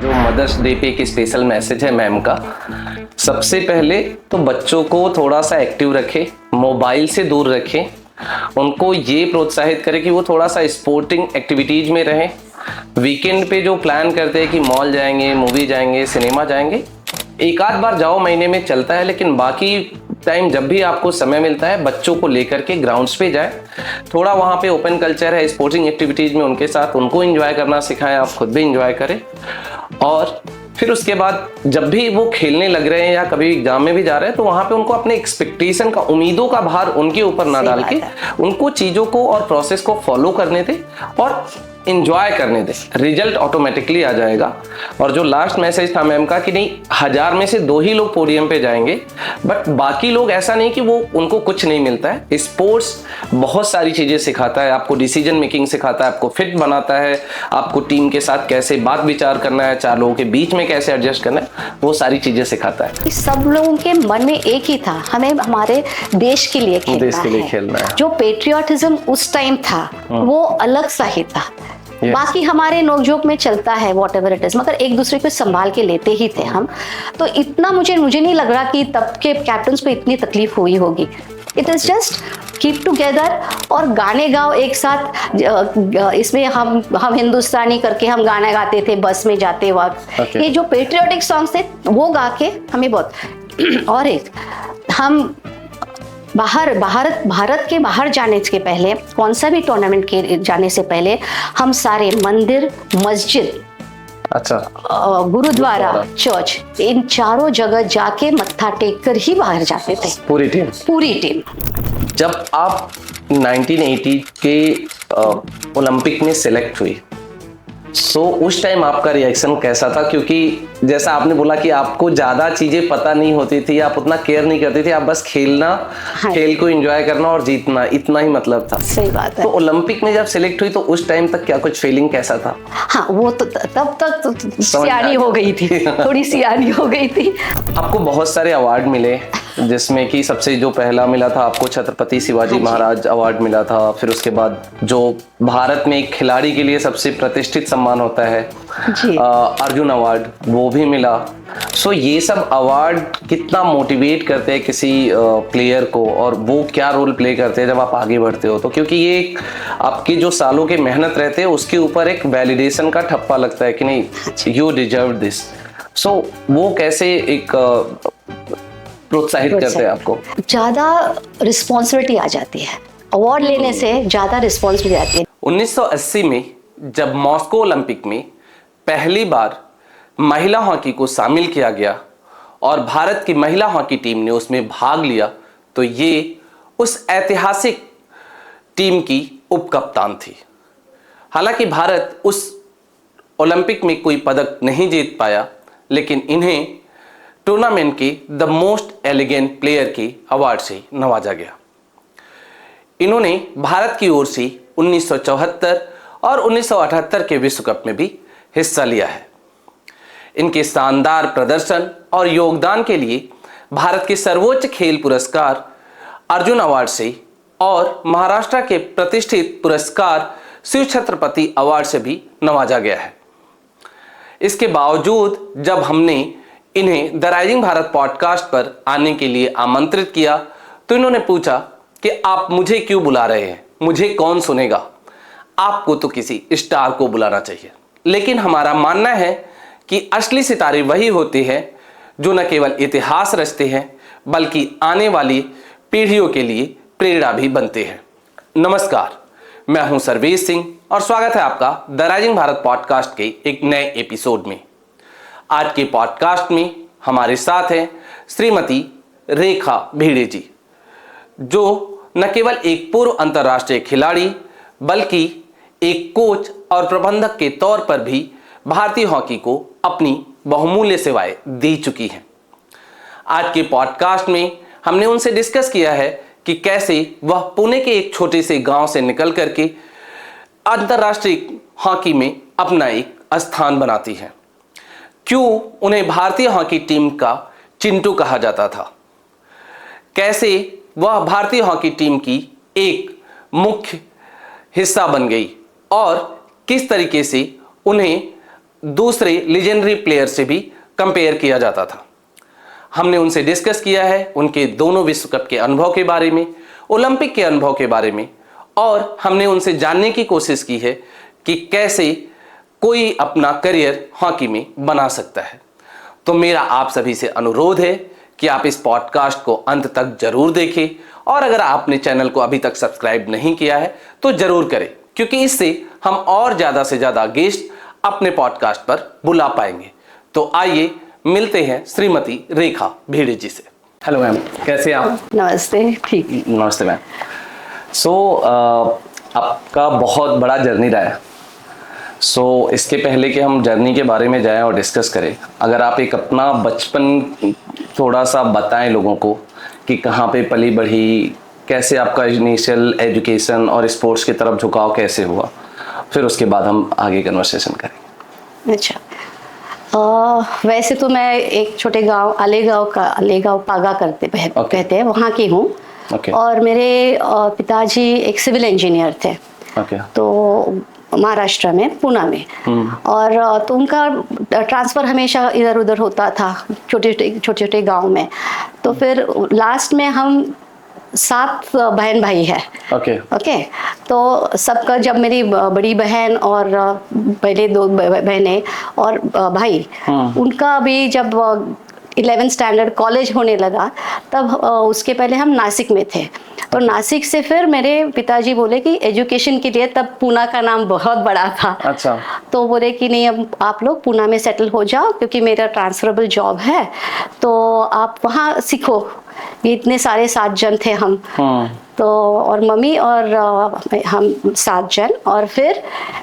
जो mother's day पे एक स्पेशल मैसेज है मैम का। सबसे पहले तो बच्चों को थोड़ा सा एक्टिव रखें, मोबाइल से दूर रखें, उनको ये प्रोत्साहित करें कि वो थोड़ा सा स्पोर्टिंग एक्टिविटीज में रहें। वीकेंड पे जो प्लान करते हैं कि मॉल जाएंगे, मूवी जाएंगे, सिनेमा जाएंगे, एक आध बार जाओ, महीने में चलता है, लेकिन बाकी टाइम जब भी आपको समय मिलता है बच्चों को लेकर के ग्राउंड्स पे जाएं। थोड़ा वहाँ पे ओपन कल्चर है, स्पोर्टिंग एक्टिविटीज में उनके साथ उनको एंजॉय करना सिखाएं, आप खुद भी एंजॉय करें। और फिर उसके बाद जब भी वो खेलने लग रहे हैं या कभी एग्जाम में भी जा रहे हैं तो वहाँ पे उनको अपने एक्सपेक्टेशन का, उम्मीदों का भार उनके ऊपर ना डाल के उनको चीज़ों को और प्रोसेस को फॉलो करने दें और इंजॉय करने दें। रिजल्ट ऑटोमेटिकली आ जाएगा। और जो लास्ट मैसेज था मैम का कि नहीं, 1000 में से 2 ही लोग पोडियम पे जाएंगे, बट बाकी लोग ऐसा नहीं कि वो उनको कुछ नहीं मिलता है। स्पोर्ट्स बहुत सारी चीज़ें सिखाता है, आपको डिसीजन मेकिंग सिखाता है, आपको फिट बनाता है, आपको टीम के साथ कैसे बात विचार करना है, 4 लोगों के बीच में कैसे एडजस्ट करना है, वो सारी चीज़ें सिखाता है। सब लोगों के मन में एक ही था, हमें हमारे देश के लिए खेलना है। जो पेट्रियोटिज्म उस टाइम था वो अलग सा ही था। Yes. बाकी हमारे नोकझोंक में चलता है वॉट एवर इट इज, मगर एक दूसरे को संभाल के लेते ही थे हम। तो इतना मुझे नहीं लग रहा कि तब के कैप्टन्स को इतनी तकलीफ हुई होगी। It is just keep together और गाने गाओ एक साथ। इसमें हम हिंदुस्तानी करके हम गाना गाते थे बस में जाते वक्त। okay. ये जो पेट्रियोटिक सॉन्ग्स थे वो गा के हमें बहुत और एक हम भारत के बाहर जाने के पहले, कौन सा भी टूर्नामेंट के जाने से पहले हम सारे मंदिर, मस्जिद, गुरुद्वारा, चर्च, इन चारों जगह जाके मत्था टेक कर ही बाहर जाते थे। पूरी टीम। जब आप 1980 के ओलंपिक में सिलेक्ट हुई, सो उस टाइम आपका रिएक्शन कैसा था? क्योंकि जैसा आपने बोला कि आपको ज्यादा चीजें पता नहीं होती थी, आप उतना केयर नहीं करती थी, आप बस खेलना, हाँ, खेल को एंजॉय करना और जीतना, इतना ही मतलब था। सही बात है। तो ओलंपिक में जब सिलेक्ट हुई तो उस टाइम तक क्या कुछ फीलिंग कैसा था? हाँ, वो तो तब तक तो सियानी हो गई थी, थोड़ी सियानी हो गई थी। आपको बहुत सारे अवार्ड मिले, जिसमें कि सबसे जो पहला मिला था आपको छत्रपति शिवाजी महाराज अवार्ड मिला था। फिर उसके बाद जो भारत में एक खिलाड़ी के लिए सबसे प्रतिष्ठित सम्मान होता है अर्जुन अवार्ड, वो भी मिला। सो ये सब अवार्ड कितना मोटिवेट करते हैं किसी प्लेयर को, और वो क्या रोल प्ले करते हैं जब आप आगे बढ़ते हो? तो क्योंकि ये एक आपके जो सालों के मेहनत रहते हैं उसके ऊपर एक वैलिडेशन का ठप्पा लगता है कि नहीं, यू डिजर्व दिस। सो वो कैसे एक प्रोत्साहित करते हैं आपको? ज्यादा रिस्पॉन्सिबिलिटी आ जाती है, अवार्ड लेने से ज्यादा रिस्पॉन्सिबिलिटी आती है। 1980 में जब मॉस्को ओलंपिक में पहली बार महिला हॉकी को शामिल किया गया और भारत की महिला हॉकी टीम ने उसमें भाग लिया, तो ये उस ऐतिहासिक टीम की उपकप्तान थी। हालांकि भारत उस ओलंपिक में कोई पदक नहीं जीत पाया, लेकिन इन्हें टूर्नामेंट के द मोस्ट एलिगेंट प्लेयर के अवार्ड से नवाजा गया। इन्होंने भारत की ओर से 1974 और 1978 के विश्व कप में भी हिस्सा लिया है। इनके शानदार प्रदर्शन और योगदान के लिए भारत के सर्वोच्च खेल पुरस्कार अर्जुन अवार्ड से और महाराष्ट्र के प्रतिष्ठित पुरस्कार शिव छत्रपति अवार्ड से भी नवाजा गया है। इसके बावजूद जब हमने इन्हें द राइजिंग भारत पॉडकास्ट पर आने के लिए आमंत्रित किया तो इन्होंने पूछा कि आप मुझे क्यों बुला रहे हैं, मुझे कौन सुनेगा, आपको तो किसी स्टार को बुलाना चाहिए। लेकिन हमारा मानना है कि असली सितारे वही होते हैं जो न केवल इतिहास रचते हैं बल्कि आने वाली पीढ़ियों के लिए प्रेरणा भी बनते हैं। नमस्कार, मैं हूं सर्वेश सिंह और स्वागत है आपका द राइजिंग भारत पॉडकास्ट के एक नए एपिसोड में। आज के पॉडकास्ट में हमारे साथ हैं श्रीमती रेखा भिड़े जी, जो न केवल एक पूर्व अंतर्राष्ट्रीय खिलाड़ी बल्कि एक कोच और प्रबंधक के तौर पर भी भारतीय हॉकी को अपनी बहुमूल्य सेवाएं दे चुकी हैं। आज के पॉडकास्ट में हमने उनसे डिस्कस किया है कि कैसे वह पुणे के एक छोटे से गांव से निकल करके अंतर्राष्ट्रीय हॉकी में अपना एक स्थान बनाती हैं, क्यों उन्हें भारतीय हॉकी टीम का चिंटू कहा जाता था, कैसे वह भारतीय हॉकी टीम की एक मुख्य हिस्सा बन गई और किस तरीके से उन्हें दूसरे लीजेंडरी प्लेयर से भी कंपेयर किया जाता था। हमने उनसे डिस्कस किया है उनके दोनों विश्व कप के अनुभव के बारे में, ओलंपिक के अनुभव के बारे में, और हमने उनसे जानने की कोशिश की है कि कैसे कोई अपना करियर हॉकी में बना सकता है। तो मेरा आप सभी से अनुरोध है कि आप इस पॉडकास्ट को अंत तक जरूर देखें, और अगर आपने चैनल को अभी तक सब्सक्राइब नहीं किया है तो जरूर करें, क्योंकि इससे हम और ज़्यादा से ज़्यादा गेस्ट अपने पॉडकास्ट पर बुला पाएंगे। तो आइए मिलते हैं श्रीमती रेखा भिड़े जी से। हेलो मैम, कैसे आप? नमस्ते, ठीक। नमस्ते मैम। आपका बहुत बड़ा जर्नी रहा है। इसके पहले कि हम जर्नी के बारे में जाएं और डिस्कस करें, अगर आप एक अपना बचपन थोड़ा सा बताएं लोगों को कि कहाँ पे पली बढ़ी, कैसे आपका इनिशियल एजुकेशन और स्पोर्ट्स की तरफ झुकाव कैसे हुआ, फिर उसके बाद हम आगे कन्वर्सेशन करेंगे। अच्छा, वैसे तो मैं एक छोटे गांव आलेगांव पागा कहते हैं, वहाँ की हूँ। और मेरे पिताजी एक सिविल इंजीनियर थे। तो महाराष्ट्र में, पुणे में। और तो उनका ट्रांसफ़र हमेशा इधर उधर होता था छोटे छोटे गांव में। तो फिर लास्ट में हम 7 बहन भाई है। ओके। तो सबका, जब मेरी बड़ी बहन और पहले 2 बहनें और भाई, उनका भी जब 11th स्टैंडर्ड कॉलेज होने लगा, तब उसके पहले हम नासिक में थे। तो नासिक से फिर मेरे पिताजी बोले कि एजुकेशन के लिए, तब पुणे का नाम बहुत बड़ा था। अच्छा। तो बोले कि नहीं, अब आप लोग पुणे में सेटल हो जाओ, क्योंकि मेरा ट्रांसफरेबल जॉब है, तो आप वहाँ सीखो। ये इतने सारे 7 जन थे हम। तो और मम्मी और हम 7 जन, और फिर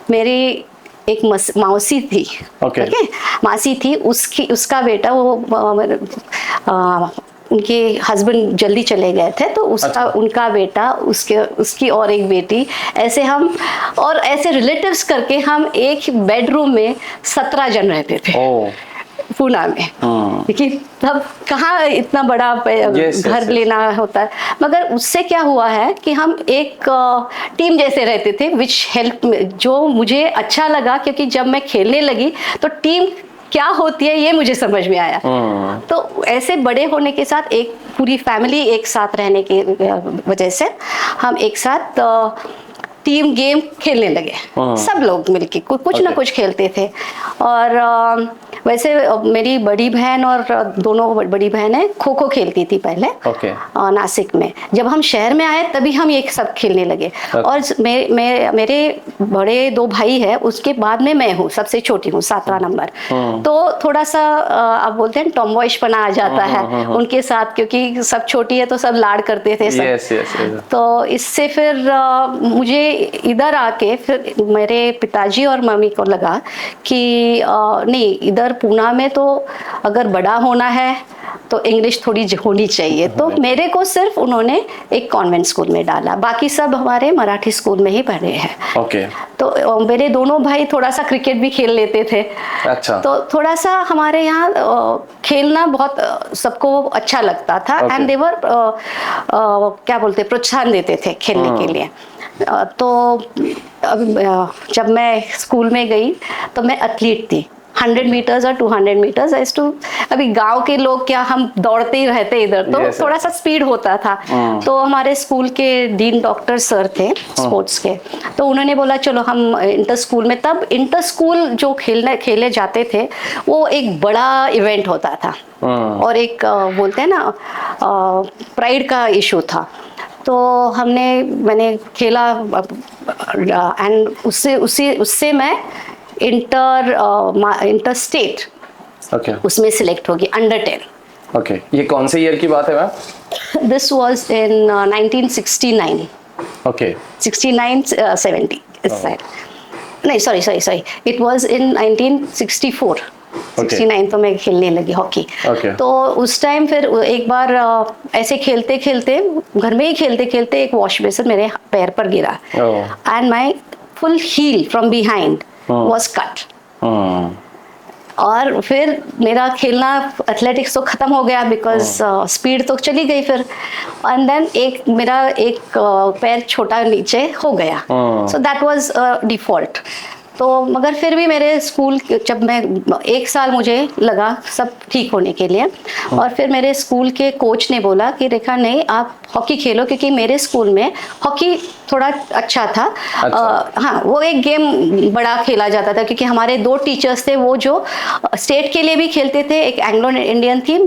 मेरी एक मौसी थी। ओके। मासी थी, उसका बेटा, वो उनके हस्बैंड जल्दी चले गए थे, तो उनका बेटा, उसकी और एक बेटी, ऐसे हम, और ऐसे रिलेटिव्स करके हम एक बेडरूम में 17 जन रहते थे पुणे में। लेकिन तब कहाँ इतना बड़ा घर लेना होता है, मगर उससे क्या हुआ है कि हम एक टीम जैसे रहते थे, विच हेल्प, जो मुझे अच्छा लगा, क्योंकि जब मैं खेलने लगी तो टीम क्या होती है ये मुझे समझ में आया। तो ऐसे बड़े होने के साथ, एक पूरी फैमिली एक साथ रहने की वजह से हम एक साथ टीम गेम खेलने लगे। सब लोग मिलके कुछ ना कुछ खेलते थे। और वैसे मेरी बड़ी बहन और दोनों बड़ी बहनें खो खो खेलती थी पहले। नासिक में। जब हम शहर में आए तभी हम ये सब खेलने लगे। और मेरे बड़े 2 भाई है, उसके बाद में मैं हूँ, सबसे छोटी हूँ, 7वां नंबर। तो थोड़ा सा आप बोलते हैं टॉमबॉयिशपना आ जाता है उनके साथ, क्योंकि सब छोटी है तो सब लाड करते थे सब। तो इससे फिर मुझे इधर आके फिर मेरे पिताजी और मम्मी को लगा कि नहीं, इधर पुणे में तो अगर बड़ा होना है तो इंग्लिश थोड़ी होनी चाहिए। तो मेरे को सिर्फ उन्होंने एक कॉन्वेंट स्कूल में डाला, बाकी सब हमारे मराठी स्कूल में ही पढ़े हैं। तो मेरे दोनों भाई थोड़ा सा क्रिकेट भी खेल लेते थे। अच्छा। तो थोड़ा सा हमारे यहाँ खेलना बहुत सबको अच्छा लगता था। एंड देवर क्या बोलते, प्रोत्साहन देते थे खेलने के लिए। तो जब मैं स्कूल में गई तो मैं एथलीट थी, 100 मीटर्स और 200 मीटर्स। अभी गांव के लोग क्या, हम दौड़ते ही रहते इधर, तो थोड़ा सा स्पीड होता था। तो हमारे स्कूल के डीन डॉक्टर सर थे स्पोर्ट्स के, तो उन्होंने बोला चलो हम इंटर स्कूल में, तब इंटर स्कूल जो खेले जाते थे वो एक बड़ा इवेंट होता था, और एक बोलते हैं ना प्राइड का इशू था। तो मैंने खेला, एंड उससे मैं इंटर स्टेट उसमें सिलेक्ट होगी, अंडर 10। ये कौन से ईयर की बात है मैम? This was in 1969। 69 70 इस साइड, नहीं सॉरी, इट वाज इन 1964। 69 तो मैं खेलने लगी हॉकी। तो उस टाइम फिर एक बार ऐसे खेलते खेलते, घर में ही खेलते खेलते, एक वॉश बेसिन मेरे पैर पर गिरा, and my full heel from behind was cut। और फिर मेरा खेलना एथलेटिक्स तो खत्म हो गया, बिकॉज स्पीड तो चली गई फिर। एंड देन मेरा एक पैर छोटा नीचे हो गया, सो दैट वाज डिफॉल्ट। तो मगर फिर भी मेरे स्कूल, जब मैं 1 साल मुझे लगा सब ठीक होने के लिए, और फिर मेरे स्कूल के कोच ने बोला कि रेखा नहीं, आप हॉकी खेलो, क्योंकि मेरे स्कूल में हॉकी थोड़ा अच्छा था। हाँ, वो एक गेम बड़ा खेला जाता था, क्योंकि हमारे 2 टीचर्स थे वो जो स्टेट के लिए भी खेलते थे। एक एंग्लो इंडियन थी,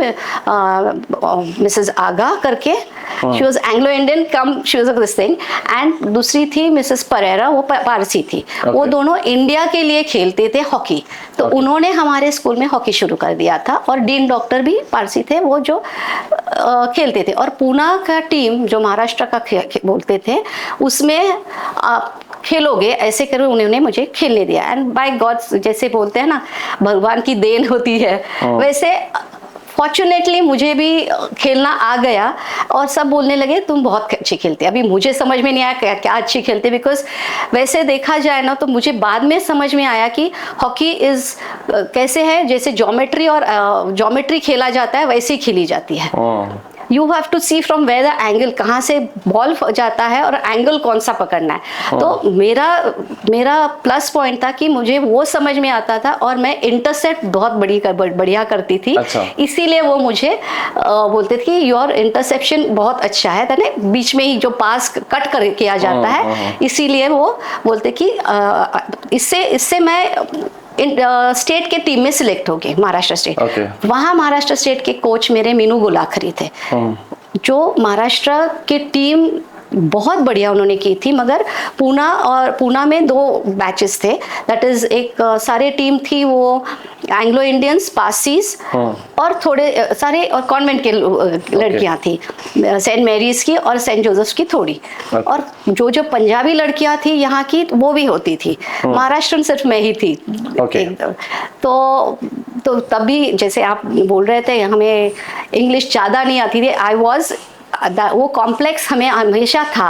मिसेस आगा करके, she was Anglo Indian come she was this thing, and दूसरी थी मिसेस परेरा, वो पारसी थी। वो दोनों इंडिया के लिए खेलते थे हॉकी। तो उन्होंने हमारे स्कूल में हॉकी शुरू कर दिया था, और डीन डॉक्टर भी पारसी थे, वो जो खेलते थे। और पूना का टीम जो महाराष्ट्र का बोलते थे, उसमें आप खेलोगे ऐसे कर उन्होंने मुझे खेलने दिया। एंड बाय गॉड, जैसे बोलते हैं ना भगवान की देन होती है, वैसे फॉर्चुनेटली मुझे भी खेलना आ गया, और सब बोलने लगे तुम बहुत अच्छी खेलते। अभी मुझे समझ में नहीं आया क्या अच्छी खेलते, बिकॉज वैसे देखा जाए ना तो मुझे बाद में समझ में आया कि हॉकी इज कैसे है, जैसे ज्योमेट्री और ज्योमेट्री खेला जाता है वैसे ही खेली जाती है। You have to see from where the angle, कहाँ से बॉल जाता है और एंगल कौन सा पकड़ना है। तो मेरा प्लस पॉइंट था कि मुझे वो समझ में आता था, और मैं इंटरसेप्ट बहुत बढ़िया करती थी। अच्छा। इसीलिए वो मुझे बोलते थे कि योर इंटरसेप्शन बहुत अच्छा है, यानी बीच में ही जो पास कट कर किया जाता है, इसीलिए वो बोलते कि इससे मैं स्टेट के टीम में सिलेक्ट हो गए, महाराष्ट्र स्टेट। वहाँ महाराष्ट्र स्टेट के कोच मेरे मीनू गुलाखरी थे, जो महाराष्ट्र की टीम बहुत बढ़िया उन्होंने की थी। मगर पूना में 2 बैचेस थे, दैट इज एक सारे टीम थी वो एंग्लो इंडियंस, पारसीज, और थोड़े सारे और कॉन्वेंट के लड़कियां थी, सेंट मैरीज की और सेंट जोसेफ की थोड़ी, और जो पंजाबी लड़कियां थी यहाँ की वो भी होती थी। महाराष्ट्र सिर्फ मैं ही थी। तो तभी जैसे आप बोल रहे थे हमें इंग्लिश ज्यादा नहीं आती थी, आई वॉज वो कॉम्प्लेक्स हमें हमेशा था।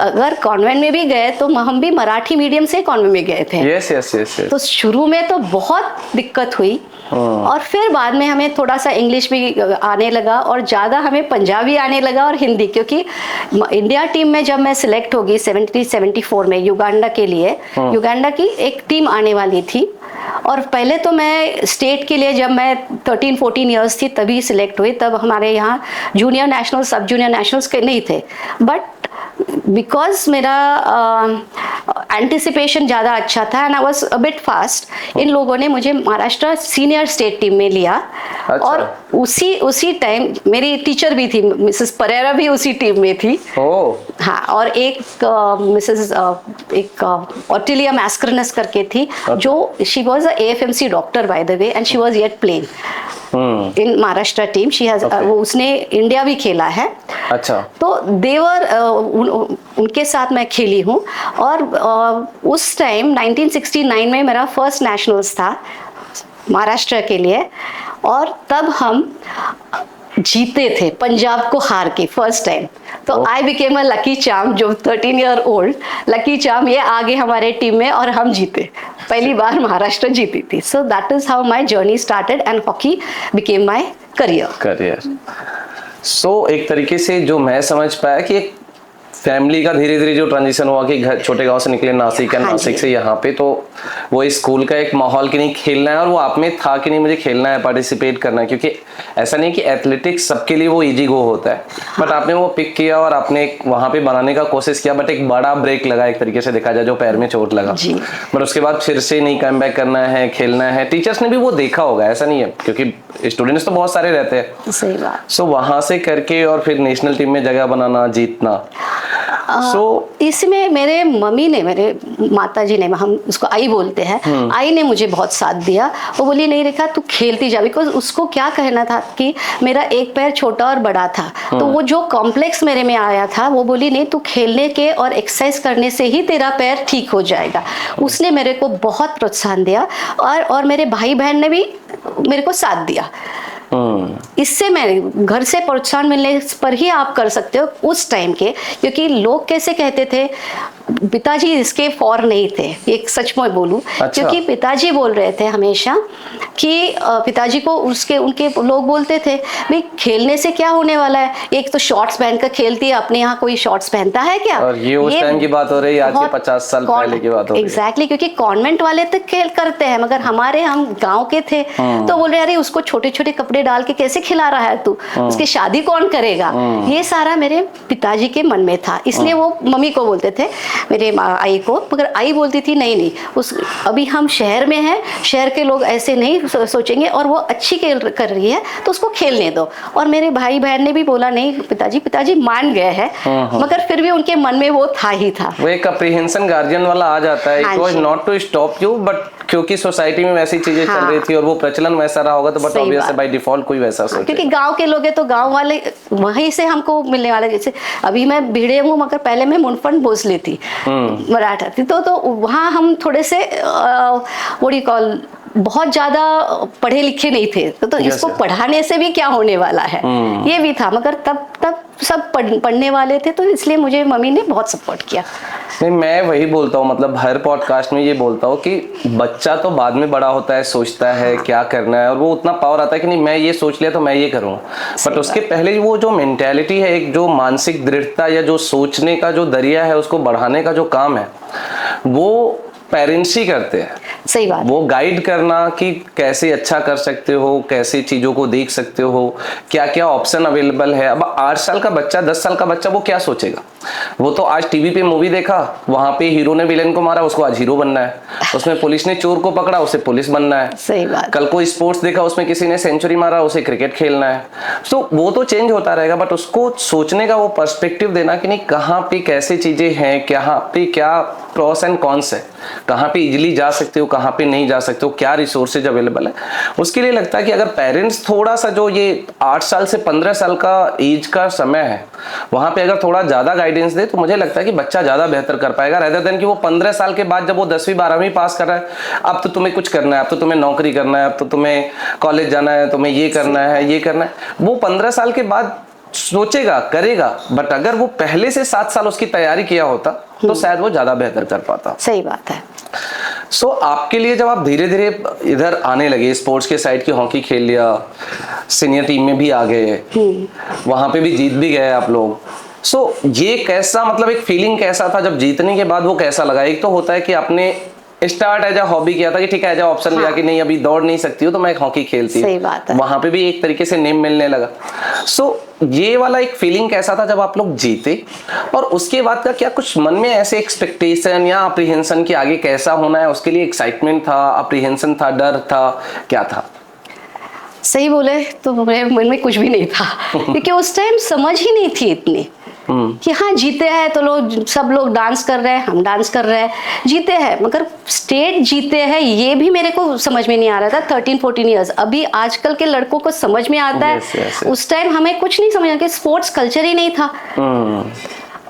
अगर कॉन्वेंट में भी गए तो हम भी मराठी मीडियम से कॉन्वेंट में गए थे। yes. तो शुरू में तो बहुत दिक्कत हुई, और फिर बाद में हमें थोड़ा सा इंग्लिश भी आने लगा, और ज़्यादा हमें पंजाबी आने लगा और हिंदी, क्योंकि इंडिया टीम में जब मैं सिलेक्ट होगी 74 में युगांडा के लिए, युगांडा की एक टीम आने वाली थी। और पहले तो मैं स्टेट के लिए जब मैं 13-14 इयर्स थी तभी सिलेक्ट हुई, तब हमारे यहाँ जूनियर नेशनल सब जूनियर नेशनल्स के नहीं थे। बट बिकॉज मेरा एंटिसिपेशन ज़्यादा अच्छा था and I was a bit fast, इन लोगों ने मुझे महाराष्ट्र सीनियर स्टेट टीम में लिया। अच्छा। और उसी टाइम मेरी टीचर भी थी, मिसेस परेरा भी उसी टीम में थी। हाँ, और एक मिसेस ऑटिलिया मैस्करनस करके थी, जो she was a AFMC doctor by the way, and she was yet playing in Maharashtra team. She has उसने इंडिया भी खेला है। अच्छा। तो देवर उनके साथ मैं खेली हूँ, और उस टाइम 1969 में मेरा फर्स्ट नेशनल्स था महाराष्ट्र के लिए, और तब हम जीते थे पंजाब को हार के फर्स्ट टाइम। तो I became a lucky charm, जो 13 ईयर ओल्ड लकी चार्म, ये आगे हमारे टीम में, और हम जीते, पहली बार महाराष्ट्र जीती थी। So that is how my journey started and hockey became my career. So एक तरीके से जो मैं समझ पाया कि एक फैमिली का धीरे धीरे जो ट्रांजिशन हुआ कि घर छोटे गांव से निकले नासिक, नासिक से यहाँ पे, तो वो स्कूल का एक माहौल कि नहीं खेलना है, और वो आप में था कि नहीं मुझे खेलना है, पार्टिसिपेट करना है, क्योंकि ऐसा नहीं कि एथलेटिक्स सबके लिए वो इजी गो होता है। बट आपने वो पिक किया और आपने वहाँ पे बनाने का कोशिश किया, बट एक बड़ा ब्रेक लगा एक तरीके से देखा जाए, जो पैर में चोट लगा। बट उसके बाद फिर से नहीं कम बैक करना है, खेलना है। टीचर्स ने भी वो देखा होगा, ऐसा नहीं है, क्योंकि स्टूडेंट्स तो बहुत सारे रहते हैं। सही बात। सो वहाँ से करके और फिर नेशनल टीम में जगह बनाना, जीतना। इसमें मेरे मम्मी ने, मेरे माता जी ने, हम उसको आई बोलते हैं, आई ने मुझे बहुत साथ दिया। वो बोली नहीं रेखा तू खेलती जा, बिकॉज उसको क्या कहना था कि मेरा एक पैर छोटा और बड़ा था, तो वो जो कॉम्प्लेक्स मेरे में आया था, वो बोली नहीं तू खेलने के और एक्सरसाइज करने से ही तेरा पैर ठीक हो जाएगा। उसने मेरे को बहुत प्रोत्साहन दिया, और मेरे भाई बहन ने भी मेरे को साथ दिया। इससे मैं घर से प्रोत्साहन मिलने पर ही आप कर सकते हो उस टाइम के, क्योंकि लोग कैसे कहते थे पिताजी इसके फॉर नहीं थे, एक सच में बोलूं। अच्छा। क्योंकि पिताजी बोल रहे थे हमेशा कि पिताजी को उनके लोग बोलते थे भाई खेलने से क्या होने वाला है, एक तो शॉर्ट्स पहनकर खेलती है, अपने यहाँ कोई शॉर्ट्स पहनता है क्या? और ये उस टाइम की बात हो रही है, आज के 50 साल पहले की बात हो रही है। एग्जैक्टली, क्योंकि कॉन्वेंट वाले तो खेल करते हैं, मगर हम गाँव के थे तो बोल रहे अरे उसको छोटे छोटे कपड़े डाल के कैसे खिला रहा है तू, उसकी शादी कौन करेगा? ये सारा मेरे पिताजी के मन में था, इसलिए वो मम्मी को बोलते थे, मेरे आई को, मगर आई बोलती थी नहीं अभी हम शहर में हैं, शहर के लोग ऐसे नहीं सोचेंगे, और वो अच्छी खेल कर रही है तो उसको खेलने दो। और मेरे भाई बहन ने भी बोला नहीं पिताजी मान गए हैं, मगर फिर भी उनके मन में वो था ही था। वो एक अप्रीहेंशन गार्जियन वाला आ जाता है, it was not to stop you, but क्योंकि सोसाइटी में वैसी चीजें चल रही थी और वो प्रचलन वैसा रहा होगा, तो बट ऑब्वियस बाय डिफॉल्ट कोई वैसा सोचे। क्योंकि गांव के लोग हैं तो गांव वाले वहीं से हमको मिलने वाले, जैसे अभी मैं भिड़े हूँ मगर पहले मैं मुनफंड भोसले थी, मराठा थी, तो वहाँ हम थोड़े से व्हाट डू यू कॉल, बहुत ज्यादा पढ़े लिखे नहीं थे, तो इसको पढ़ाने से भी क्या होने वाला है, ये भी था। मगर तब सब पढ़ने वाले थे, तो इसलिए मुझे मम्मी ने बहुत सपोर्ट किया। नहीं, मैं वही बोलता हूँ, मतलब हर पॉडकास्ट में ये बोलता हूँ कि बच्चा तो बाद में बड़ा होता है, सोचता है क्या करना है, और वो उतना पावर आता है कि नहीं मैं ये सोच लिया तो मैं ये करूँ, बट उसके पहले वो जो मेंटेलिटी है, एक जो मानसिक दृढ़ता या जो सोचने का जो दरिया है, उसको बढ़ाने का जो काम है वो पेरेंट्स ही करते हैं। सही बात। वो गाइड करना कि कैसे अच्छा कर सकते हो, कैसे चीजों को देख सकते हो, क्या क्या ऑप्शन अवेलेबल है। अब 8 साल का बच्चा, 10 साल का बच्चा वो क्या सोचेगा? वो तो आज टीवी पे मूवी देखा, वहां पे हीरो ने विलेन को मारा, उसको आज हीरो बनना है। उसमें पुलिस ने चोर को पकड़ा, उसे पुलिस बनना है। सही बात। कल को स्पोर्ट्स देखा, उसमें किसी ने सेंचुरी मारा, उसे क्रिकेट खेलना है। तो वो तो चेंज होता रहेगा, बट उसको सोचने का वो पर्सपेक्टिव देना कि नहीं कहाँ पे कैसे चीजें हैं, कहाँ पे क्या प्रॉस एंड कॉन्स है, कहाँ पे इजीली जा सकते हो, कहाँ पे नहीं जा सकते हो, क्या रिसोर्सेज अवेलेबल है। उसके लिए लगता है कि अगर पेरेंट्स थोड़ा सा जो ये 8 साल से 15 साल का एज का समय है, वहां पे अगर थोड़ा ज्यादा गाइडेंस दे, तो मुझे लगता है कि बच्चा ज्यादा बेहतर कर पाएगा, रेदर देन कि वो 15 साल के बाद जब वो 10वीं 12वीं पास कर रहा है, अब तो तुम्हें कुछ करना है, अब तो तुम्हें नौकरी करना है, अब तो तुम्हें कॉलेज जाना है, तुम्हें ये करना है, ये करना है। वो 15 साल के बाद सोचेगा, करेगा, बट अगर वो पहले से 7 साल उसकी तैयारी किया होता तो शायद वो ज्यादा बेहतर कर पाता। सही बात है। सो आपके लिए जब आप धीरे धीरे इधर आने लगे, स्पोर्ट्स के साइड की हॉकी खेल लिया, सीनियर टीम में भी आ गए, वहां पे भी जीत भी गए आप लोग। सो ये कैसा, मतलब एक फीलिंग कैसा था जब जीतने के बाद? वो कैसा लगा? एक तो होता है कि आपने स्टार्ट एज अ हॉबी किया था कि ठीक है, एज अ ऑप्शन लिया कि नहीं अभी दौड़ नहीं सकती हो तो मैं हॉकी खेलती हूँ, सही बात है। वहां पे भी एक तरीके से नेम मिलने लगा। सो ये वाला एक फीलिंग कैसा था जब आप लोग जीते? और उसके बाद का क्या कुछ मन में ऐसे एक्सपेक्टेशन या अप्रीहेंशन कि आगे कैसा होना है, उसके लिए एक्साइटमेंट था, अप्रीहेंशन था, डर था, क्या था? सही बोले तो मेरे मन में कुछ भी नहीं था क्योंकि उस टाइम समझ ही नहीं थी इतनी कि हाँ जीते हैं तो लोग, सब लोग डांस कर रहे हैं, हम डांस कर रहे हैं, जीते हैं, मगर स्टेट जीते हैं ये भी मेरे को समझ में नहीं आ रहा था। 13-14 इयर्स, अभी आजकल के लड़कों को समझ में आता है, उस टाइम हमें कुछ नहीं समझ, कि स्पोर्ट्स कल्चर ही नहीं था।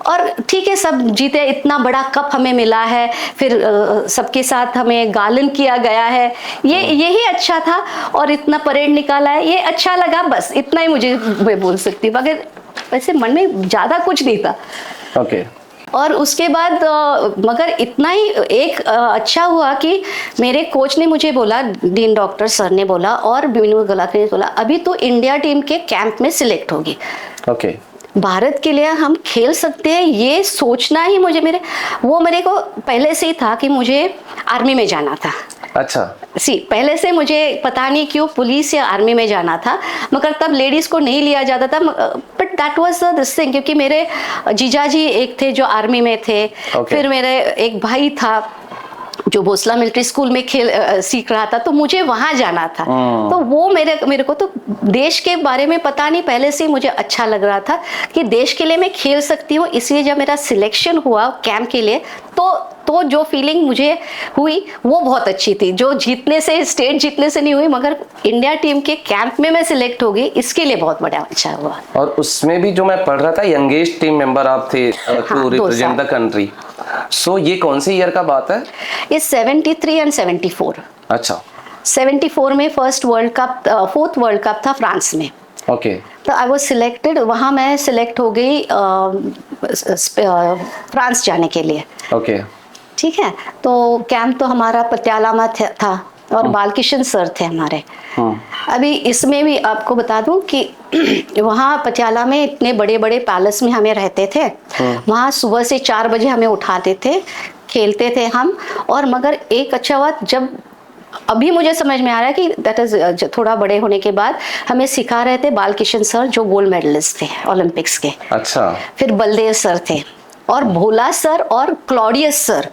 और ठीक है सब जीते, इतना बड़ा कप हमें मिला है, फिर सबके साथ हमें गालन किया गया है, यही अच्छा था, और इतना परेड निकाला है, ये अच्छा लगा, बस इतना ही मैं बोल सकती हूँ, मगर वैसे मन में ज्यादा कुछ नहीं था। ओके। और उसके बाद मगर इतना ही एक अच्छा हुआ कि मेरे कोच ने मुझे बोला, डीन डॉक्टर सर ने बोला और बिनु गलाकर ने बोला, अभी तो इंडिया टीम के कैंप में सिलेक्ट होगी। ओके। भारत के लिए हम खेल सकते हैं, ये सोचना ही मेरे को पहले से ही था कि मुझे आर्मी में जाना था। अच्छा। पहले से मुझे पता नहीं क्यों पुलिस या आर्मी में जाना था, मगर तब लेडीज को नहीं लिया जाता था, but that was this thing, क्योंकि मेरे जीजाजी एक थे जो आर्मी में थे, फिर मेरे एक भाई था जो भोसला मिलिट्री स्कूल में सीख रहा था, तो मुझे वहां जाना था। तो वो मेरे को तो देश के बारे में पता नहीं, पहले से मुझे अच्छा लग रहा था कि देश के लिए मैं खेल सकती हूँ। इसलिए जब मेरा सिलेक्शन हुआ कैंप के लिए, तो जो फीलिंग मुझे हुई वो बहुत अच्छी थी, जो जीतने से, स्टेट जीतने से नहीं हुई, मगर इंडिया टीम के कैंप में मैं सिलेक्ट हो गई, इसके लिए बहुत बड़ा अच्छा हुआ। और उसमें भी जो मैं पढ़ रहा था, यंगेस्ट टीम मेंबर आप थे टू रिप्रेजेंट द कंट्री। सो ये कौन से ईयर का बात है? ये 73 एंड 74। अच्छा। 74 में फोर्थ वर्ल्ड कप था फ्रांस में, ओके। तो आई वाज सिलेक्टेड, वहाँ मैं सिलेक्ट हो गई फ्रांस जाने के लिए। ओके। ठीक है, तो कैंप तो हमारा पटियाला में था और बालकिशन सर थे हमारे। अभी इसमें भी आपको बता दूं कि वहाँ पटियाला में इतने बड़े बड़े पैलेस में हमें रहते थे। वहाँ सुबह से 4 बजे हमें उठाते थे, खेलते थे हम। और मगर एक अच्छा बात, जब अभी मुझे समझ में आ रहा है कि दैट इज थोड़ा बड़े होने के बाद हमें सिखा रहे थे बालकिशन सर, जो गोल्ड मेडलिस्ट थे ओलंपिक्स के। अच्छा। फिर बलदेव सर थे और भोला सर और क्लॉडियस सर,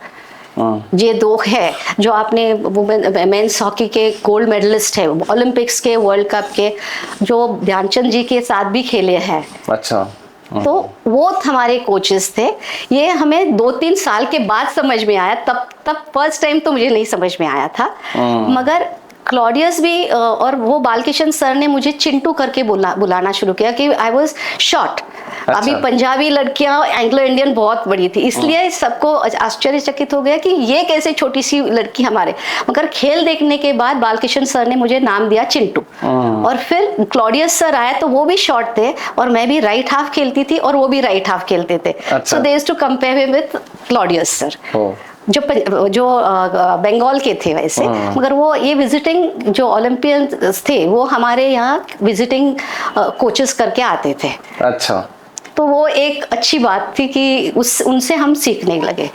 ये 2 है जो आपने मेंस हॉकी के गोल्ड मेडलिस्ट है ओलंपिक्स के, वर्ल्ड कप के, जो ध्यानचंद जी के साथ भी खेले हैं। अच्छा। तो वो हमारे कोचेस थे। ये हमें 2-3 साल के बाद समझ में आया, तब फर्स्ट टाइम तो मुझे नहीं समझ में आया था। मगर क्लॉडियस भी और वो बालकिशन सर ने मुझे चिंटू करके बुलाना शुरू किया कि आई वाज शॉर्ट। अच्छा। अभी पंजाबी लड़कियां एंग्लो इंडियन बहुत बड़ी थी, इसलिए सबको आश्चर्यचकित हो गया कि ये कैसे छोटी सी लड़की हमारे। मगर खेल देखने के बाद बालकिशन सर ने मुझे नाम दिया चिंटू। और फिर क्लॉडियस सर आए तो वो भी शॉर्ट थे और मैं भी राइट हाफ खेलती थी और वो भी राइट हाफ खेलते थे। So they used to compare with Claudius sir, जो बंगाल के थे वैसे। मगर वो ये विजिटिंग जो ओलंपियंस थे वो हमारे यहाँ विजिटिंग कोचेस करके आते थे। अच्छा। तो वो एक अच्छी बात थी कि उनसे हम सीखने लगे।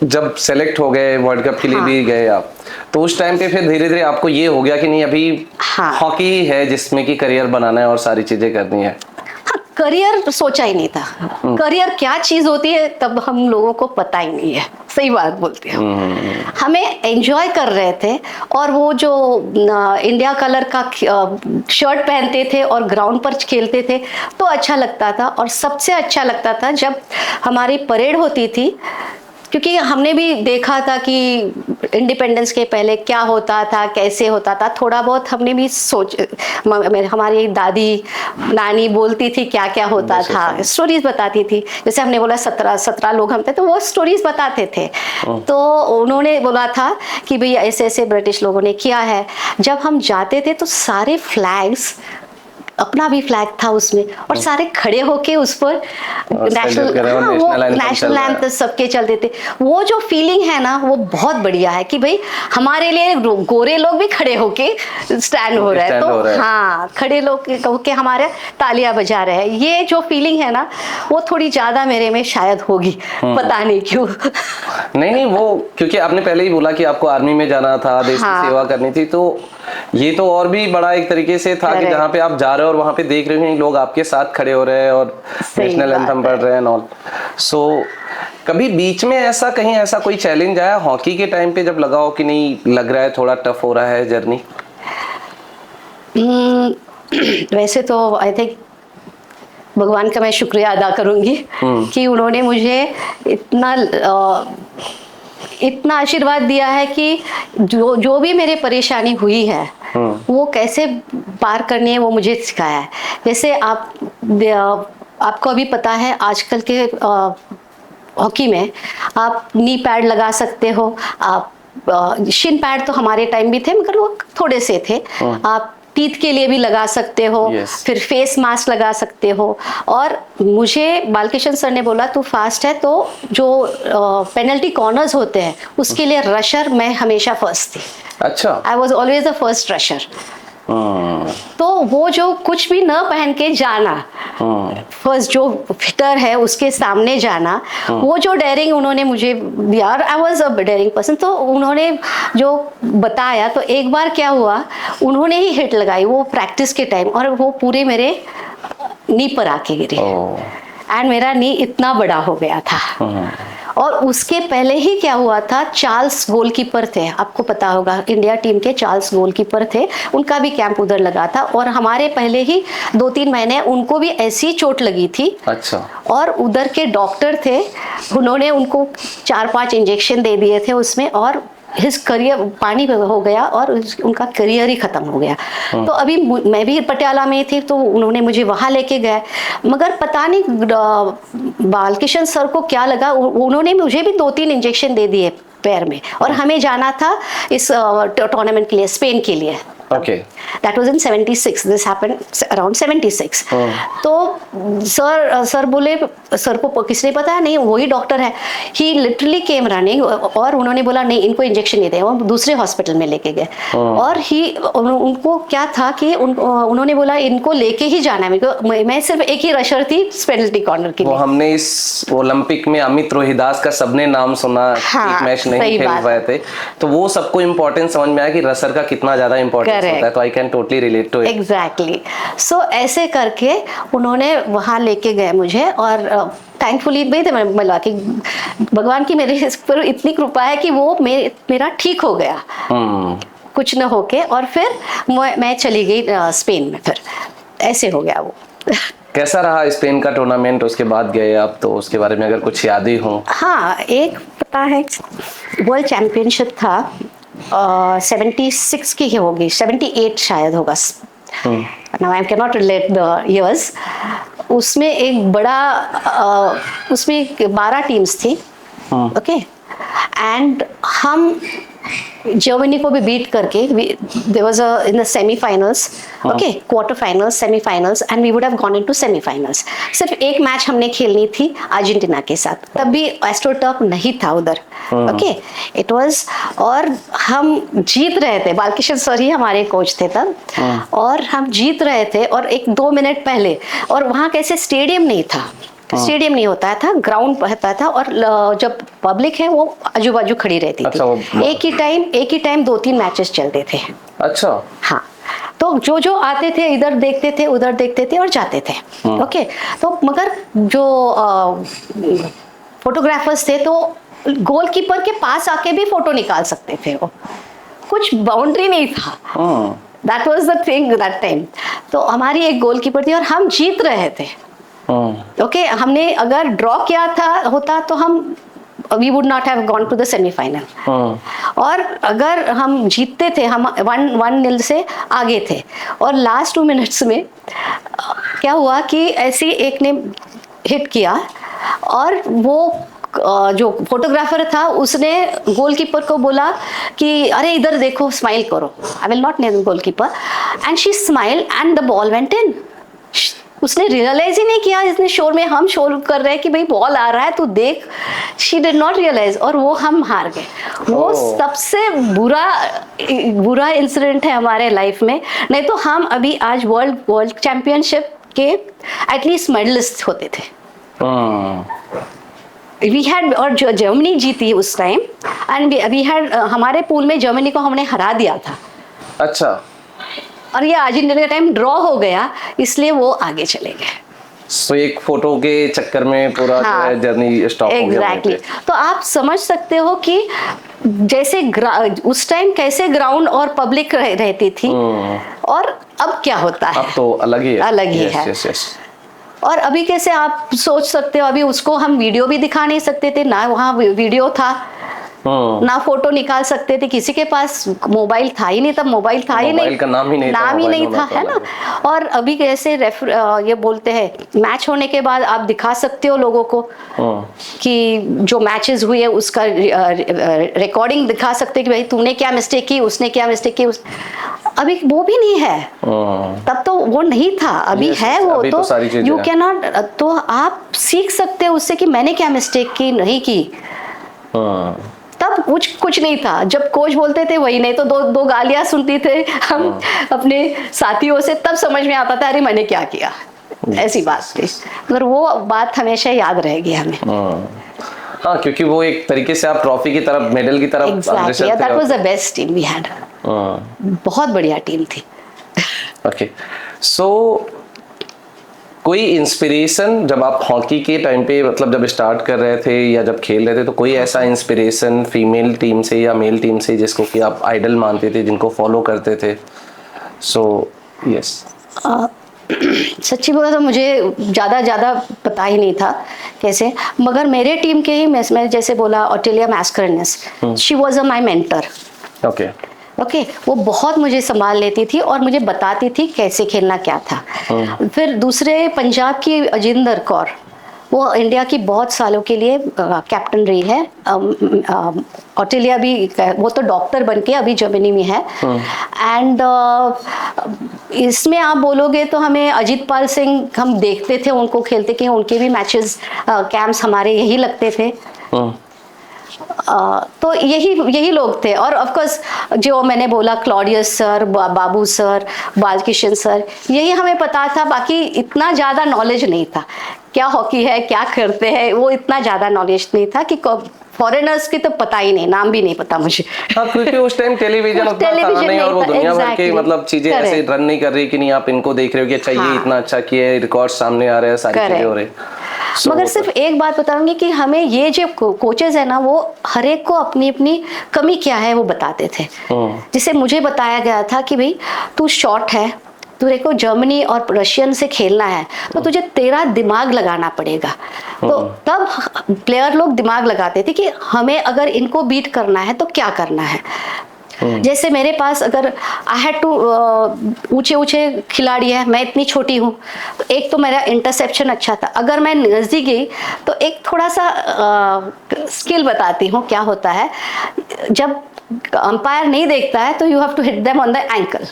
जब सेलेक्ट हो गए, वर्ल्ड कप के लिए भी गए आप, तो उस टाइम पे फिर धीरे धीरे आपको ये हो गया कि नहीं अभी हॉकी है जिसमें कि करियर बनाना है और सारी चीजें करनी है? करियर सोचा ही नहीं था। करियर क्या चीज होती है तब हम लोगों को पता ही नहीं है, सही बात बोलते हैं। हमें एंजॉय कर रहे थे और वो जो इंडिया कलर का शर्ट पहनते थे और ग्राउंड पर खेलते थे तो अच्छा लगता था। और सबसे अच्छा लगता था जब हमारी परेड होती थी, क्योंकि हमने भी देखा था कि इंडिपेंडेंस के पहले क्या होता था, कैसे होता था, थोड़ा बहुत हमने भी हमारी दादी नानी बोलती थी क्या क्या होता था, स्टोरीज बताती थी। जैसे हमने बोला 17 लोग हम थे तो वो स्टोरीज बताते थे। तो उन्होंने बोला था कि भैया ऐसे ऐसे ब्रिटिश लोगों ने किया है। जब हम जाते थे तो सारे फ्लैग्स, अपना भी फ्लैग था उसमें और सारे खड़े होके उस पर नेशनल एंथम सबके चलते थे। वो जो फीलिंग है ना वो बहुत बढ़िया है कि भाई हमारे लिए गोरे लोग भी खड़े होके स्टैंड हो रहे हैं। तो हाँ, खड़े लोग होके हमारे तालियां बजा रहे हैं। ये जो फीलिंग है ना वो थोड़ी ज्यादा मेरे में शायद होगी, पता नहीं क्यों। नहीं, वो क्योंकि आपने पहले ही बोला कि आपको आर्मी में जाना था, देश की सेवा करनी थी, तो ये तो और भी बड़ा एक तरीके से था कि जहाँ पे आप जा रहे हो और वहाँ पे देख रहे हो लोग आपके साथ खड़े हो रहे हैं और नेशनल एंथम पढ़ रहे हैं ऑल। सो कभी बीच में ऐसा कहीं ऐसा कोई चैलेंज आया हॉकी के टाइम पे जब लगा हो कि नहीं लग रहा है थोड़ा टफ हो रहा है जर्नी? वैसे तो आई थिंक भगवान का मैं शुक्रिया अदा करूंगी कि उन्होंने मुझे इतना आशीर्वाद दिया है कि जो भी मेरे परेशानी हुई है वो कैसे पार करनी है वो मुझे सिखाया है। जैसे आपको अभी पता है आजकल के हॉकी में आप नी पैड लगा सकते हो, आप शिन पैड तो हमारे टाइम भी थे मगर वो थोड़े से थे, आप टीथ के लिए भी लगा सकते हो, फिर फेस मास्क लगा सकते हो। और मुझे बालकिशन सर ने बोला तू फास्ट है तो जो पेनल्टी कॉर्नर्स होते हैं उसके लिए रशर मैं हमेशा फर्स्ट थी। अच्छा। I was always the first Rusher. तो वो जो कुछ भी न पहन के जाना, फर्स्ट जो फिटर है उसके सामने जाना, वो जो डेयरिंग उन्होंने मुझे दिया, और आई वॉज अ डेयरिंग पर्सन। तो उन्होंने जो बताया तो एक बार क्या हुआ, उन्होंने ही हिट लगाई वो प्रैक्टिस के टाइम और वो पूरे मेरे नी पर आके गिरी एंड मेरा नी इतना बड़ा हो गया था। और उसके पहले ही क्या हुआ था, चार्ल्स गोलकीपर थे, आपको पता होगा इंडिया टीम के चार्ल्स गोलकीपर थे, उनका भी कैंप उधर लगा था और हमारे पहले ही 2-3 महीने उनको भी ऐसी चोट लगी थी। अच्छा। और उधर के डॉक्टर थे, उन्होंने उनको 4-5 इंजेक्शन दे दिए थे उसमें और हिज करियर पानी हो गया और उनका करियर ही खत्म हो गया। तो अभी मैं भी पटियाला में थी तो उन्होंने मुझे वहां लेके गए, मगर पता नहीं बालकिशन सर को क्या लगा, उन्होंने मुझे भी 2-3 इंजेक्शन दे दिए पैर में और हमें जाना था इस टूर्नामेंट के लिए, स्पेन के लिए। Okay. That was in 76. This happened around 76. तो सर बोले, सर को किसने पता नहीं, वही डॉक्टर है. He literally came running और उन्होंने बोला नहीं इनको इंजेक्शन नहीं दें, वो दूसरे हॉस्पिटल में लेके गए. और उनको क्या था कि उन्होंने बोला इनको लेके ही जाना है. मैं सिर्फ एक ही रशर थी पेनल्टी कॉर्नर के लिए. वो हमने इस ओलंपिक में अमित रोहिदास का सबने नाम सुना. हाँ, एक मैच नहीं खेल पाए थे, तो वो सबको इम्पोर्टेंस समझ में आया कि रसर का कितना ज्यादा इम्पोर्टेंस होता है. तो I can totally relate to it. Exactly. So ऐसे करके उन्होंने वहां लेके गए मुझे और थैंकफुली मिला कि भगवान की मेरे इस पर इतनी कृपा है कि वो मेरा ठीक हो गया कुछ न होके. और फिर मैं चली गई स्पेन में. फिर ऐसे हो गया वो. कैसा रहा स्पेन का टूर्नामेंट? उसके बाद गए आप, तो उसके बारे में अगर कुछ यादें हो. हाँ, एक पता है वर्ल्ड चैंपियनशिप था 76 की होगी, 78 शायद होगा. Now I cannot relate the years. उसमें एक बड़ा उसमें 12 टीम्स थी. ओके. एंड हम जर्मनी को भी बीट करके there was in the semi-finals, okay, quarter finals, semi-finals, and we would have gone into semi-finals. सिर्फ एक मैच हमने खेलनी थी अर्जेंटीना के साथ. तब भी एस्ट्रोटर्फ नहीं था उधर. ओके. इट वाज, और हम जीत रहे थे. बालकिशन सर ही हमारे कोच थे तब. और हम जीत रहे थे और 1-2 मिनट पहले, और वहाँ कैसे स्टेडियम नहीं था. स्टेडियम नहीं होता था, ग्राउंड होता था. और जब पब्लिक है वो आजू बाजू खड़ी रहती थी. एक ही टाइम 2-3 मैचेस चलते थे. अच्छा. हाँ. तो जो आते थे इधर देखते थे, उधर देखते थे और जाते थे. ओके. तो मगर जो फोटोग्राफर्स थे तो गोलकीपर के पास आके भी फोटो निकाल सकते थे. वो कुछ बाउंड्री नहीं था. That was the thing that time. तो हमारी एक गोलकीपर थी और हम जीत रहे थे. ओके. हमने अगर ड्रॉ किया होता तो हम we would not have gone to the semi-final. और अगर हम जीतते थे, हम 1-0 से आगे थे. और लास्ट 2 मिनट्स में क्या हुआ कि ऐसी एक ने हिट किया और वो जो फोटोग्राफर था उसने गोलकीपर को बोला कि अरे इधर देखो, स्माइल करो. I will not name goalkeeper. And she smile and the ball went in. उसने रियलाइज ही नहीं किया. इतने शोर में हम शोर कर रहे हैं कि भाई बॉल आ रहा है तू देख. शी डिड नॉट रियलाइज और वो हम हार गए. वो सबसे बुरा इंसिडेंट है हमारे लाइफ में. नहीं तो हम अभी आज वर्ल्ड चैंपियनशिप के एटलीस्ट मेडलिस्ट होते थे. वी हैड, और जर्मनी जीती उस टाइम. एंड वी हैड, हमारे पूल में जर्मनी को हमने हरा दिया था. अच्छा. और ये अर्जेंटीना का टाइम ड्रॉ हो गया, इसलिए वो आगे चले गए. सो एक फोटो के चक्कर में पूरा जर्नी स्टॉप हो गया. एग्जैक्टली. तो आप समझ सकते हो कि जैसे उस टाइम कैसे ग्राउंड और पब्लिक रहती थी और अब क्या होता है. अब तो अलग ही है. yes, yes. और अभी कैसे आप सोच सकते हो. अभी उसको हम वीडियो भी दिखा नहीं सकते थे, ना वहाँ वीडियो था, ना फोटो निकाल सकते थे. किसी के पास मोबाइल था ही नहीं. तब मोबाइल था ही नहीं, मोबाइल का नाम ही नहीं था, है ना. और अभी कैसे ये बोलते हैं मैच होने के बाद आप दिखा सकते हो लोगों को कि जो मैचेस हुए उसका रिकॉर्डिंग दिखा सकते कि भाई तूने क्या मिस्टेक की, उसने क्या मिस्टेक की. अभी वो भी नहीं है. तब तो वो नहीं था. अभी है वो. तो यू कैन नॉट, तो आप सीख सकते हो उससे कि मैंने क्या मिस्टेक की, नहीं की. तब कुछ नहीं था. जब कोच बोलते थे वही, नहीं तो दो गालियां सुनती थे हम अपने साथियों से. तब समझ में आता था अरे मैंने क्या किया. ऐसी बात थी. मगर वो बात हमेशा याद रहेगी हमें. हाँ, क्योंकि वो एक तरीके से आप ट्रॉफी की तरफ, मेडल की तरफ. Exactly. That was the best team we had. बहुत बढ़िया टीम थी. ओके. सो कोई इंस्पिरेशन जब आप हॉकी के टाइम पे, मतलब जब स्टार्ट कर रहे थे या जब खेल रहे थे, तो कोई ऐसा इंस्पिरेशन फीमेल टीम से या मेल टीम से जिसको कि आप आइडल मानते थे, जिनको फॉलो करते थे? So yes. सच्ची बोला तो मुझे ज़्यादा पता ही नहीं था कैसे. मगर मेरे टीम के ही मैं जैसे बोला Otelia Mascarenhas, she was my mentor. Okay. वो बहुत मुझे संभाल लेती थी और मुझे बताती थी कैसे खेलना क्या था. फिर दूसरे पंजाब की अजिंदर कौर, वो इंडिया की बहुत सालों के लिए कैप्टन रही है। ऑस्ट्रेलिया भी, वो तो डॉक्टर बन के अभी जर्मनी में है। एंड इसमें आप बोलोगे तो हमें अजीत पाल सिंह, हम देखते थे उनको खेलते कि उनके भी मैचेस कैंप्स हमारे यही लगते थे। तो यही लोग थे। और ऑफ कोर्स जो मैंने बोला क्लॉडियस सर, बाबू सर, बालकिशन सर, यही हमें पता था। बाकी इतना ज़्यादा नॉलेज नहीं था क्या हॉकी है, क्या करते हैं, वो इतना ज़्यादा नॉलेज नहीं था कि फॉरेनर्स की तो पता ही नहीं, नाम भी नहीं पता मुझे। हाँ, क्योंकि उस टाइम टेलीविजन उतना था नहीं, और वो दुनिया भर के मतलब चीजें ऐसे रन नहीं कर रही कि नहीं आप इनको देख रहे हो कि अच्छा ये इतना अच्छा किया है, रिकॉर्ड सामने आ रहे हैं, सारी चीजें हो रही। मगर सिर्फ एक बात बताऊंगी कि हमें ये जो कोचेज है ना, वो हर एक को अपनी अपनी कमी क्या है वो बताते थे। जिसे मुझे बताया गया था कि भाई तू शॉर्ट है, तुझे को जर्मनी और रशियन से खेलना है तो तुझे तेरा दिमाग लगाना पड़ेगा। तो तब प्लेयर लोग दिमाग लगाते थे कि हमें अगर इनको बीट करना है तो क्या करना है। जैसे मेरे पास अगर आई हैड टू, ऊंचे ऊंचे खिलाड़ी है, मैं इतनी छोटी हूँ, तो एक तो मेरा इंटरसेप्शन अच्छा था। अगर मैं नजदीक गई तो एक थोड़ा सा स्किल बताती हूँ क्या होता है। जब अंपायर नहीं देखता है तो you have to hit them on the ankle.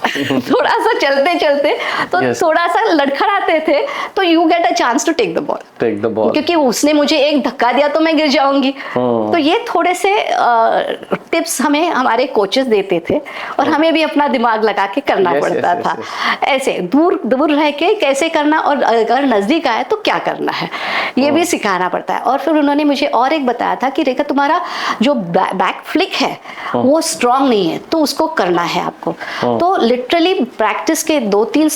थोड़ा सा चलते चलते तो थोड़ा सा लड़खड़ाते थे तो you get a chance to take the ball, क्योंकि उसने मुझे एक धक्का दिया तो मैं गिर जाऊंगी। तो ये थोड़े से टिप्स हमें हमारे कोचेस देते थे और हमें भी अपना दिमाग लगा के करना पड़ता था। ऐसे दूर दूर रह के कैसे करना, और अगर नजदीक आए तो क्या करना है, ये भी सिखाना पड़ता है। और फिर उन्होंने मुझे और एक बताया था कि रेखा तुम्हारा जो बैक फ्लिक है वो स्ट्रांग नहीं है, तो उसको करना है आपको। तो लिटरली प्रैक्टिस के 2-3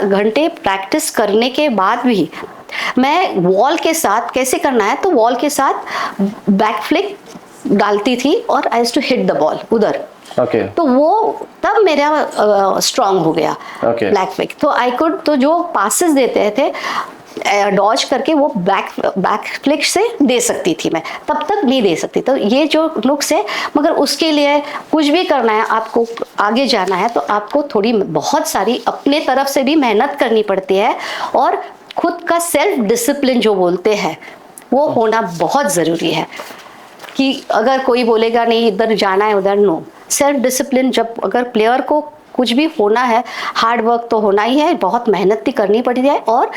घंटे प्रैक्टिस करने के बाद भी मैं वॉल के साथ कैसे करना है, तो वॉल के साथ बैक फ्लिक डालती थी और I used to hit the ball उधर। तो वो तब मेरा स्ट्रांग हो गया बैक फ्लिक। तो आई कुड, तो जो पासेस देते थे डॉज करके वो बैक फ्लिक से दे सकती थी मैं, तब तक नहीं दे सकती। तो ये जो लुक्स है, मगर उसके लिए कुछ भी करना है, आपको आगे जाना है तो आपको थोड़ी बहुत सारी अपने तरफ से भी मेहनत करनी पड़ती है। और खुद का सेल्फ डिसिप्लिन जो बोलते हैं वो होना बहुत ज़रूरी है। कि अगर कोई बोलेगा नहीं इधर जाना है उधर, नो, सेल्फ डिसिप्लिन जब अगर प्लेयर को कुछ भी होना है, हार्ड वर्क तो होना ही है, बहुत मेहनत भी करनी पड़ती है। और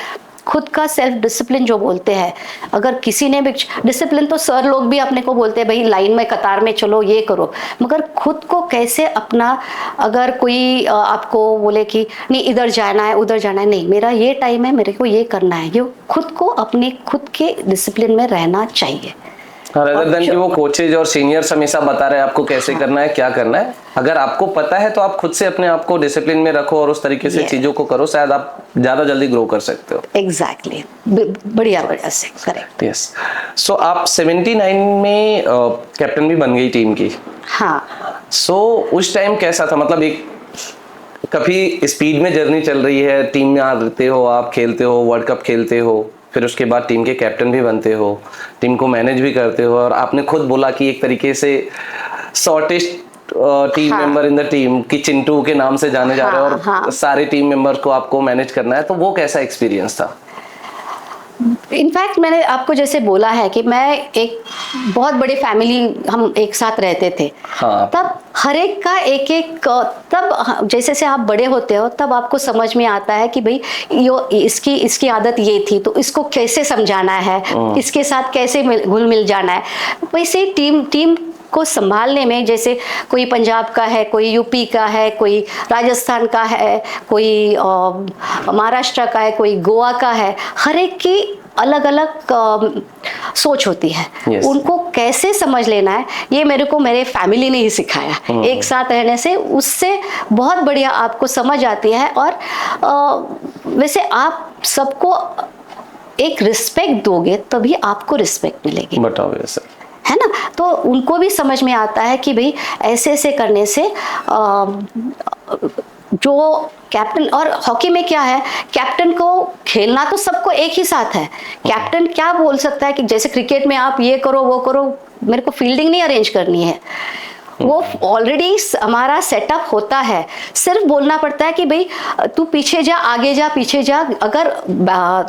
खुद का सेल्फ डिसिप्लिन जो बोलते हैं, अगर किसी ने भी डिसिप्लिन, तो सर लोग भी अपने को बोलते हैं भाई लाइन में कतार में चलो, ये करो, मगर खुद को कैसे अपना, अगर कोई आपको बोले कि नहीं इधर जाना है उधर जाना है, नहीं मेरा ये टाइम है, मेरे को ये करना है, ये खुद को अपने खुद के डिसिप्लिन में रहना चाहिए। rather than कि वो कोचेज और सीनियर्स हमेशा बता रहे हैं आपको कैसे करना है, क्या करना है, अगर आपको पता है तो आप खुद से अपने आप को डिसिप्लिन में रखो और उस तरीके से चीजों को करो, शायद आप ज्यादा जल्दी ग्रो कर सकते हो। एग्जैक्टली, बढ़िया से करेक्ट। यस, सो आप 79 में कैप्टन भी बन गई टीम की। हाँ। सो उस टाइम कैसा था, मतलब एक कभी स्पीड में जर्नी चल रही है, टीम में आते हो, आप खेलते हो, वर्ल्ड कप खेलते हो, फिर उसके बाद टीम के कैप्टन भी बनते हो, टीम को मैनेज भी करते हो, और आपने खुद बोला कि एक तरीके से shortest team member in the team की चिंटू के नाम से जाने जा रहे हो, और सारे टीम मेंबर्स को आपको मैनेज करना है, तो वो कैसा एक्सपीरियंस था? इनफैक्ट मैंने आपको जैसे बोला है कि मैं एक बहुत बड़ी फैमिली, हम एक साथ रहते थे। हाँ। तब हर एक का एक तब जैसे से आप बड़े होते हो तब आपको समझ में आता है कि भाई इसकी आदत ये थी तो इसको कैसे समझाना है, इसके साथ कैसे घुल मिल जाना है। वैसे टीम को संभालने में, जैसे कोई पंजाब का है, कोई यूपी का है, कोई राजस्थान का है, कोई महाराष्ट्र का है, कोई गोवा का है, हर एक की अलग अलग सोच होती है। Yes. उनको कैसे समझ लेना है ये मेरे को मेरे फैमिली ने ही सिखाया। एक साथ रहने से उससे बहुत बढ़िया आपको समझ आती है। और वैसे आप सबको एक रिस्पेक्ट दोगे तभी आपको रिस्पेक्ट मिलेगी। बताओ वैसे, है ना। तो उनको भी समझ में आता है कि भाई ऐसे ऐसे करने से जो कैप्टन, और हॉकी में क्या है, कैप्टन को खेलना तो सबको एक ही साथ है। कैप्टन क्या बोल सकता है कि जैसे क्रिकेट में आप ये करो वो करो, मेरे को फील्डिंग नहीं अरेंज करनी है, वो ऑलरेडी हमारा सेटअप होता है, सिर्फ बोलना पड़ता है कि भाई तू पीछे जा, आगे जा, पीछे जा। अगर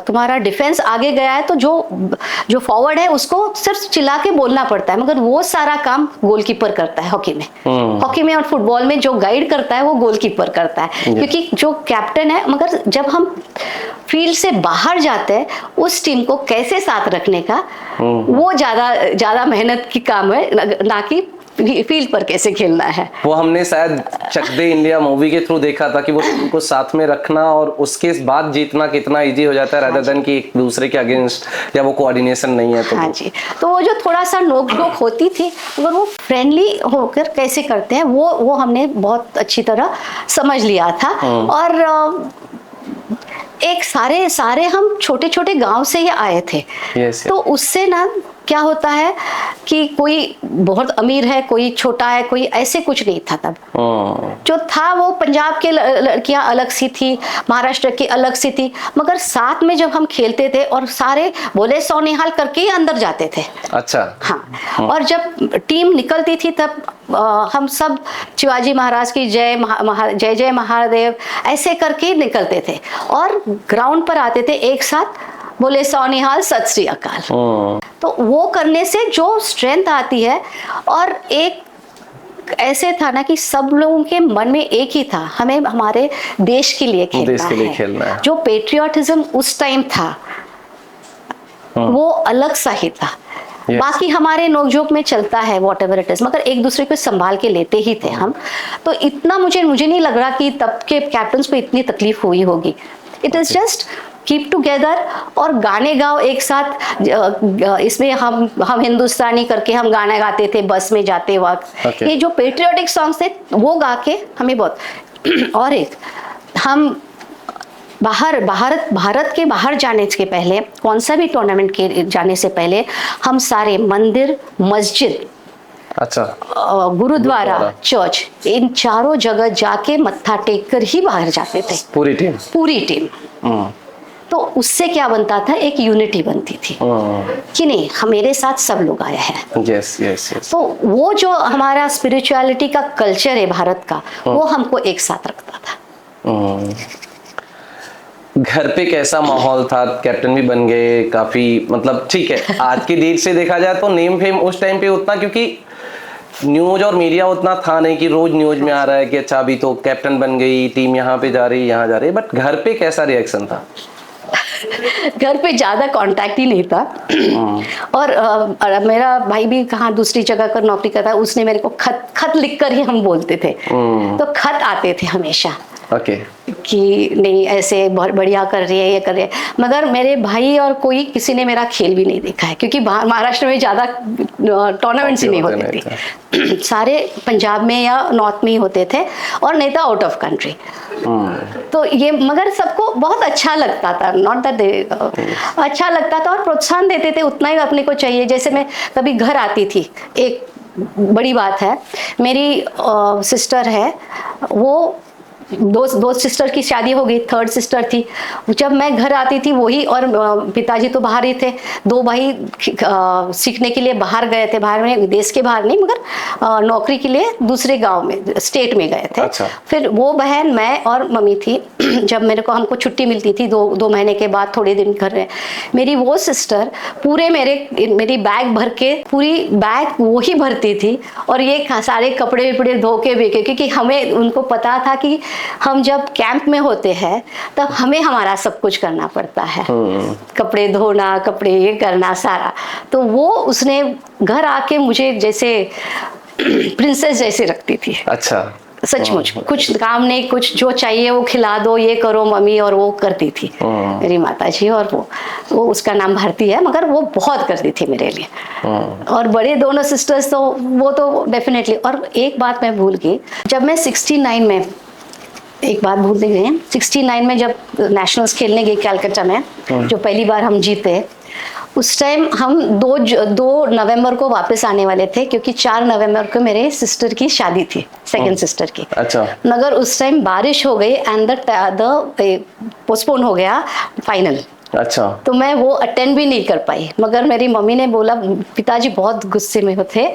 तुम्हारा डिफेंस आगे गया है तो जो फॉरवर्ड है उसको सिर्फ चिल्ला के बोलना पड़ता है, मगर वो सारा काम गोलकीपर करता है हॉकी में। हॉकी में और फुटबॉल में जो गाइड करता है वो गोलकीपर करता है, क्योंकि जो कैप्टन है। मगर जब हम फील्ड से बाहर जाते हैं, उस टीम को कैसे साथ रखने का, वो ज्यादा मेहनत की काम है, ना कि फील्ड पर कैसे खेलना है। वो हमने शायद चक दे इंडिया मूवी के थ्रू देखा था कि वो टीम को साथ में रखना और उसके बाद जीतना कितना इजी हो जाता है, रादर देन कि एक दूसरे के अगेंस्ट या वो कोऑर्डिनेशन नहीं है तो। हाँ जी, तो वो जो थोड़ा सा नोक झोंक होती थी, मगर वो फ्रेंडली होकर कैसे करते हैं वो हमने बहुत अच्छी तरह समझ लिया था। और एक सारे हम छोटे छोटे गांव से ही आए थे। तो उससे ना क्या होता है कि कोई बहुत अमीर है, कोई छोटा है, कोई ऐसे कुछ नहीं था तब। जो था वो पंजाब के लड़कियां अलग सी थी, महाराष्ट्र की अलग सी थी, मगर साथ में जब हम खेलते थे और सारे बोले सौ निहाल करके ही अंदर जाते थे। अच्छा। हाँ, और जब टीम निकलती थी तब हम सब शिवाजी महाराज की जय जय जय महादेव ऐसे करके निकलते थे और ग्राउंड पर आते थे एक साथ, बोले सौ निहाल सत श्री अकाल। तो वो करने से जो स्ट्रेंथ आती है, और एक ऐसे था ना कि सब लोगों के मन में एक ही था, हमें हमारे देश के लिए खेलना है। जो पेट्रियोटिज्म उस टाइम था वो अलग सा ही था। बाकी हमारे नोकझोंक में चलता है वॉट एवर इट इज, मगर एक दूसरे को संभाल के लेते ही थे हम। तो इतना मुझे नहीं लग रहा कि तब के कैप्टन्स को इतनी तकलीफ हुई होगी। It is just keep together और गाने गाओ एक साथ। इसमें हम हिंदुस्तानी करके हम गाना गाते थे बस में जाते वक्त। ये जो पेट्रियोटिक सॉन्ग्स थे वो गा के हमें बहुत और एक हम भारत के बाहर जाने के पहले, कौन सा भी टूर्नामेंट के जाने से पहले, हम सारे मंदिर, मस्जिद, अच्छा, गुरुद्वारा, चर्च, इन चारों जगह जाके मत्था टेक कर ही बाहर जाते थे। पूरी टीम। तो उससे क्या बनता था, एक यूनिटी बनती थी कि नहीं मेरे साथ सब लोग आए हैं। yes. तो वो जो हमारा स्पिरिचुअलिटी का कल्चर है भारत का, वो हमको एक साथ रखता था। घर पे कैसा माहौल था? कैप्टन भी बन गए, काफी मतलब ठीक है, आज की डेट से देखा जाए तो नेम फेम उस टाइम पे उतना, क्योंकि न्यूज और मीडिया उतना था नहीं कि रोज न्यूज में आ रहा है कि अच्छा अभी तो कैप्टन बन गई, टीम यहाँ पे जा रही, यहाँ जा रही। बट घर पे कैसा रिएक्शन था? घर पे ज्यादा कांटेक्ट ही नहीं था। और मेरा भाई भी कहाँ दूसरी जगह कर नौकरी करता है, उसने मेरे को खत लिख कर ही हम बोलते थे। तो खत आते थे हमेशा कि नहीं ऐसे बहुत बढ़िया कर रही है, ये कर रही है। मगर मेरे भाई और कोई किसी ने मेरा खेल भी नहीं देखा है, क्योंकि महाराष्ट्र में ज्यादा टूर्नामेंट्स ही नहीं होते थे। सारे पंजाब में या नॉर्थ में ही होते थे, और नहीं तो आउट ऑफ कंट्री। तो ये मगर सबको बहुत अच्छा लगता था, नॉट दैट अच्छा लगता था, और प्रोत्साहन देते थे उतना ही अपने को चाहिए। जैसे मैं कभी घर आती थी, एक बड़ी बात है, मेरी सिस्टर है, वो दो सिस्टर की शादी हो गई, थर्ड सिस्टर थी। जब मैं घर आती थी वही, और पिताजी तो बाहर ही थे, दो भाई सीखने के लिए बाहर गए थे, बाहर में देश के बाहर नहीं मगर नौकरी के लिए दूसरे गांव में, स्टेट में गए थे। अच्छा। फिर वो बहन, मैं और मम्मी थी। जब हमको छुट्टी मिलती थी दो महीने के बाद, थोड़े दिन घर में, मेरी वो सिस्टर पूरे मेरी बैग भर के, पूरी बैग वो ही भरती थी, और ये सारे कपड़े वपड़े धो के बेके, क्योंकि हमें उनको पता था कि हम जब कैंप में होते हैं तब हमें हमारा सब कुछ करना पड़ता है, कपड़े धोना, कपड़े ये करना सारा। तो वो उसने घर आके मुझे जैसे प्रिंसेस जैसे रखती थी। अच्छा, सचमुच कुछ काम नहीं, कुछ जो चाहिए वो खिला दो, ये करो मम्मी, और वो करती थी मेरी माता जी। और वो उसका नाम भारती है, मगर वो बहुत करती थी मेरे लिए। और बड़े दोनों सिस्टर्स तो वो तो डेफिनेटली। और एक बात मैं भूल गई, जब मैं 69 में, एक बात भूल गए, 69 में जब नेशनल्स खेलने गए कलकत्ता में, जो पहली बार हम जीते, उस टाइम हम 2 नवंबर को वापस आने वाले थे, क्योंकि 4 नवंबर को मेरे सिस्टर की शादी थी, सेकंड सिस्टर की। अच्छा। मगर उस टाइम बारिश हो गई एंड द पोस्टपोन हो गया फाइनल, अच्छा। तो मैं वो अटेंड भी नहीं कर पाई, मगर मेरी मम्मी ने बोला, पिताजी बहुत गुस्से में थे,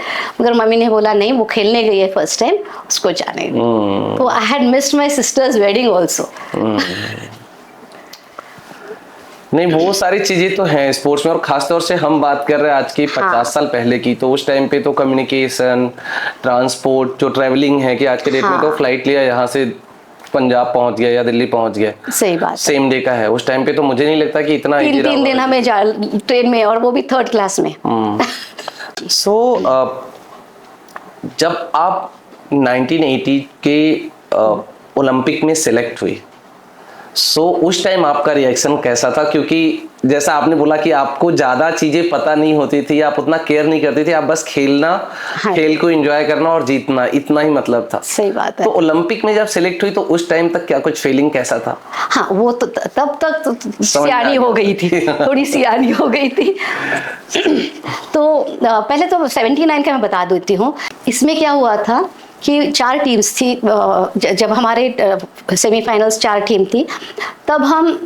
मगर मम्मी ने बोला नहीं, वो खेलने गई है फर्स्ट टाइम, उसको जाने दो। तो I had missed my sister's wedding also. नहीं, वो सारी चीजें तो हैं स्पोर्ट्स में, और खासतौर से हम बात कर रहे हैं आज की 50 साल पहले की, तो उस टाइम पे तो कम्युनिकेशन, ट्रांसपोर्ट, जो ट्रैवलिंग है कि आज के डेट में तो फ्लाइट लिया यहाँ से पंजाब पहुंच गया या दिल्ली पहुंच गया, सही बात, सेम डे का है। उस टाइम पे तो मुझे नहीं लगता कि इतना 3 दिन हमें ट्रेन में, और वो भी 3rd क्लास में। सो जब आप 1980 के ओलंपिक में सिलेक्ट हुई, उस टाइम आपका रिएक्शन कैसा था? क्योंकि जैसा आपने बोला कि आपको ज्यादा चीजें पता नहीं होती थी, आप उतना केयर नहीं करती थी, आप बस खेलना, खेल को एंजॉय करना और जीतना, इतना ही मतलब था। सही बात है। तो ओलंपिक में जब सिलेक्ट हुई तो उस टाइम तक क्या कुछ फीलिंग कैसा था? हाँ, वो तो तब तक सियानी हो गई थी, थोड़ी सियानी हो गई थी। तो पहले तो 79 का मैं बता देती हूँ। इसमें क्या हुआ था कि 4 टीम्स थी, जब हमारे सेमीफाइनल्स 4 टीम थी, तब हम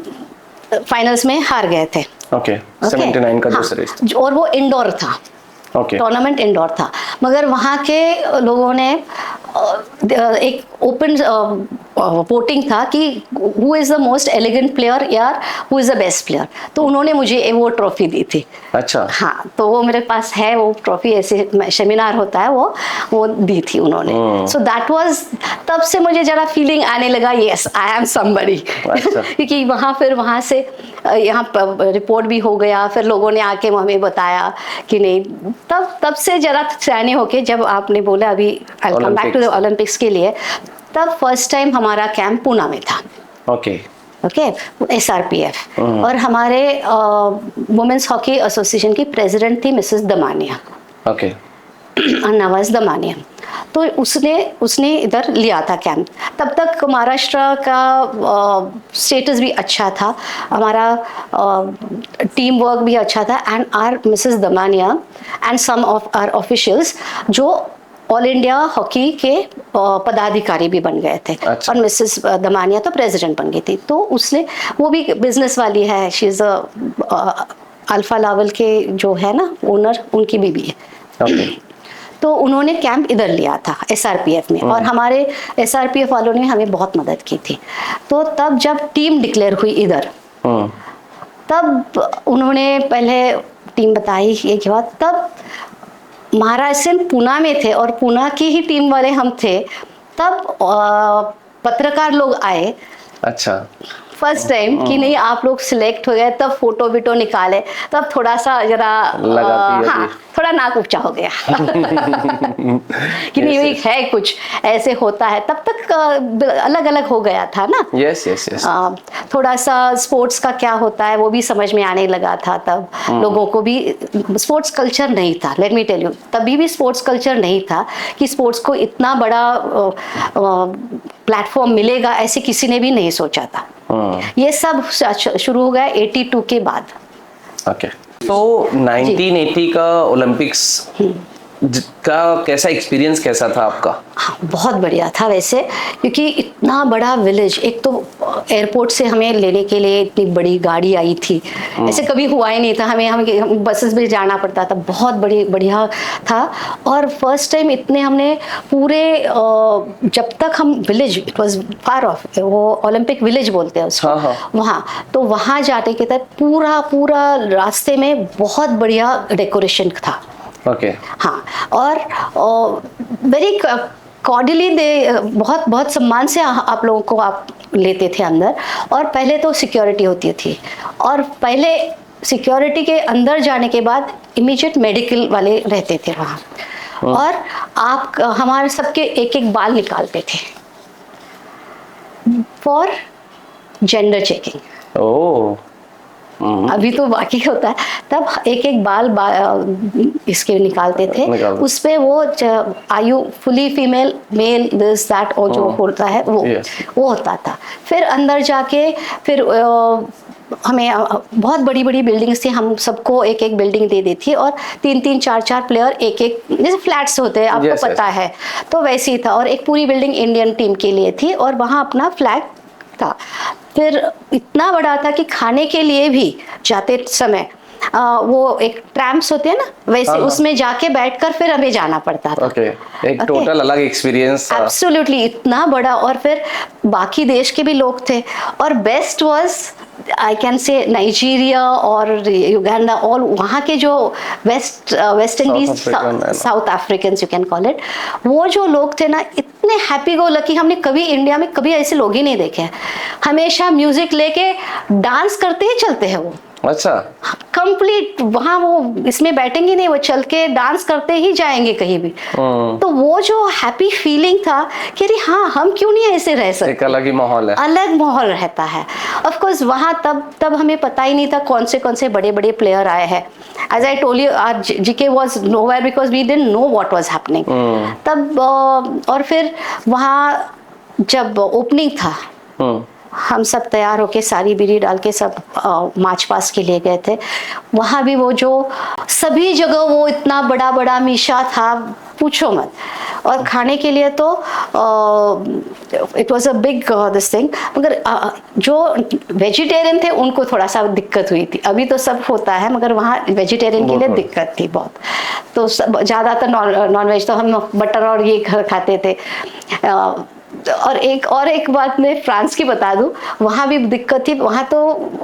फाइनल्स में हार गए थे। ओके, 79 का दूसरा रेस, और वो इंडोर था। टूर्नामेंट इंडोर था, मगर वहाँ के लोगों ने एक ओपन वोटिंग था कि who is the most elegant player या who is the best player, तो उन्होंने मुझे वो ट्रॉफी दी थी। अच्छा। हाँ, तो वो मेरे पास है, वो ट्रॉफी, ऐसे सेमिनार होता है, वो दी थी उन्होंने। सो दैट वाज, तब से मुझे जरा फीलिंग आने लगा, यस आई एम समबडी। क्योंकि वहाँ से यहाँ रिपोर्ट भी हो गया, फिर लोगों ने आके हमें बताया कि नहीं, तब से जरा सयाने होके, जब आपने बोला अभी I will come back to the Olympics के लिए, तब फर्स्ट टाइम हमारा कैंप पूना में था। ओके, SRPF, और हमारे वुमेन्स हॉकी एसोसिएशन की प्रेसिडेंट थी मिसेस दमानिया। ओके, नवाज दमानिया। तो उसने इधर लिया था कैंप। तब तक महाराष्ट्र का स्टेटस भी अच्छा था, हमारा टीम वर्क भी अच्छा था, and our Mrs Damania and some of our officials जो ऑल इंडिया हॉकी के पदाधिकारी भी बन गए थे। अच्छा। और मिसेस दमानिया तो प्रेसिडेंट बन गई थी। तो उसने, वो भी बिजनेस वाली है, शी इज अल्फा लेवल के जो है ना ओनर, उनकी बीबी है। okay. तो उन्होंने कैंप इधर लिया था SRPF में, और हमारे SRPF वालों ने हमें बहुत मदद की थी। तो तब जब टीम डिक्लेयर हुई इधर, तब उन्होंने पहले टीम बताई के बाद, तब महाराष्ट्र से पूना में थे, और पूना की ही टीम वाले हम थे। तब पत्रकार लोग आए। अच्छा। फर्स्ट टाइम कि नहीं, आप लोग सिलेक्ट हो गए, तब फोटो विटो निकाले, तब थोड़ा सा जरा हाँ, थोड़ा नाक ऊंचा हो गया कि नहीं, ये है कुछ ऐसे होता है। तब तक अलग अलग हो गया था ना। यस। थोड़ा सा स्पोर्ट्स का क्या होता है वो भी समझ में आने लगा था। तब लोगों को भी स्पोर्ट्स कल्चर नहीं था, लेट मी टेल यू, तभी भी स्पोर्ट्स कल्चर नहीं था कि स्पोर्ट्स को इतना बड़ा प्लेटफॉर्म मिलेगा, ऐसे किसी ने भी नहीं सोचा था। ये सब शुरू हो गया 82 के बाद। ओके, तो 1980 का ओलंपिक्स का कैसा एक्सपीरियंस कैसा था आपका? हाँ, बहुत बढ़िया था वैसे, क्योंकि इतना बड़ा विलेज, एक तो एयरपोर्ट से हमें लेने के लिए इतनी बड़ी गाड़ी आई थी, ऐसे कभी हुआ ही नहीं था। हमें बसेस में जाना पड़ता था, बहुत बढ़िया था। और फर्स्ट टाइम इतने हमने पूरे, जब तक हम village, it was far of, वो ओलंपिक विलेज बोलते हैं उसको। वहाँ, तो वहाँ जाने के तक पूरा रास्ते में बहुत बढ़िया डेकोरेशन था। ओके। हाँ, और वेरी कॉर्डियली दे, बहुत सम्मान से आप लोगों को आप लेते थे अंदर। और पहले तो सिक्योरिटी होती थी, और पहले सिक्योरिटी के अंदर जाने के बाद इमीडिएट मेडिकल वाले रहते थे वहाँ, और आप हमारे सबके एक बाल निकालते थे फॉर जेंडर चेकिंग। ओह, अभी तो बाकी होता है, तब एक बाल इसके निकालते थे। उस पे वो आयु fully female, male, this that, और जो होता है वो होता था। फिर अंदर जाके फिर हमें बहुत बड़ी बिल्डिंग्स थी, हम सबको एक बिल्डिंग दे दी थी, और 3 4 प्लेयर एक जैसे फ्लैट्स होते हैं, आपको पता है, तो वैसे ही था। और एक पूरी बिल्डिंग इंडियन टीम के लिए थी, और वहाँ अपना फ्लैग था। फिर इतना बड़ा था कि खाने के लिए भी जाते समय वो एक ट्रैम्प्स होते हैं ना, वैसे हाँ, उसमें जाके बैठकर फिर हमें जाना पड़ता था। ओके, एक टोटल अलग एक्सपीरियंस था। एब्सोल्युटली, इतना बड़ा, और फिर बाकी देश के भी लोग थे, और best was I can say Nigeria और युगांडा, और वहाँ के जो West Indies, south African you can call it, वो जो लोग थे ना, इतने हैप्पी गो लकी, हमने कभी इंडिया में कभी ऐसे लोग ही नहीं देखे हैं। हमेशा म्यूजिक लेके डांस करते ही चलते हैं वो। अच्छा, कंप्लीट वहाँ वो इसमें बैठेंगे नहीं, वो चल के डांस करते ही जाएंगे कहीं भी। तो वो जो हैप्पी फीलिंग था कि अरे हाँ, हम क्यों नहीं ऐसे रह सकते, एक अलग ही माहौल है, अलग माहौल रहता है। ऑफ कोर्स वहाँ तब हमें पता ही नहीं था कौन से बड़े बड़े प्लेयर आए हैं। As I told you, our GK was nowhere because we didn't know what was happening तब। और फिर वहाँ जब ओपनिंग था, हम सब तैयार होके सारी बीड़ी डाल के सब मार्च पास के लिए गए थे। वहाँ भी वो जो सभी जगह वो इतना बड़ा बड़ा मीशा था, पूछो मत। और खाने के लिए तो it was a big this thing, मगर जो वेजिटेरियन थे उनको थोड़ा सा दिक्कत हुई थी। अभी तो सब होता है, मगर वहाँ वेजिटेरियन के लिए दिक्कत थी बहुत। तो ज़्यादातर नॉन वेज, तो हम बटर और ये खाते थे। और एक बात मैं फ्रांस की बता दूं, वहाँ भी दिक्कत थी। वहाँ तो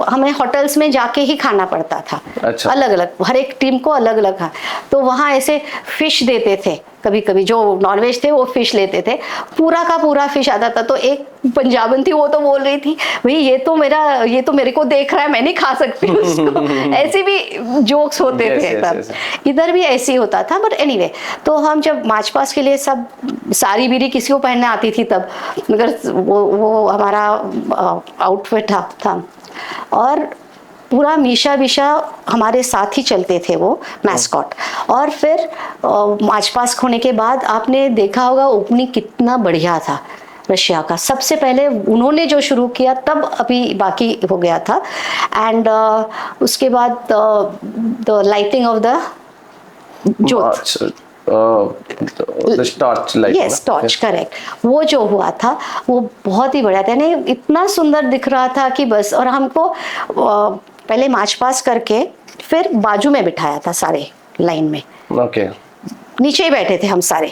हमें होटल्स में जाके ही खाना पड़ता था। अच्छा। अलग अलग, हर एक टीम को अलग अलग था। तो वहाँ ऐसे फिश देते थे, कभी कभी जो नॉनवेज थे वो फिश लेते थे, पूरा का पूरा फिश आता था। तो एक पंजाबन थी, वो तो बोल रही थी, भाई ये तो मेरे को देख रहा है, मैं नहीं खा सकती उसको। ऐसे भी जोक्स होते थे तब। इधर भी ऐसे ही होता था। बट एनीवे, तो हम जब मार्च पास के लिए सब, सारी बीड़ी किसी को पहनने आती थी तब, मगर वो हमारा आउटफिट था। और पूरा मीशा बीशा हमारे साथ ही चलते थे वो मैस्कॉट। और फिर मार्च पास्ट होने के बाद आपने देखा होगा ओपनिंग कितना बढ़िया था रशिया का। सबसे पहले उन्होंने जो शुरू किया, तब अभी बाकी हो गया था। एंड उसके बाद द लाइटिंग ऑफ द जोत, यस, टॉर्च, करेक्ट, वो जो हुआ था वो बहुत ही बढ़िया था। यानी इतना सुंदर दिख रहा था कि बस। और हमको पहले मार्च पास करके फिर बाजू में बिठाया था सारे लाइन में। ओके। नीचे ही बैठे थे हम सारे,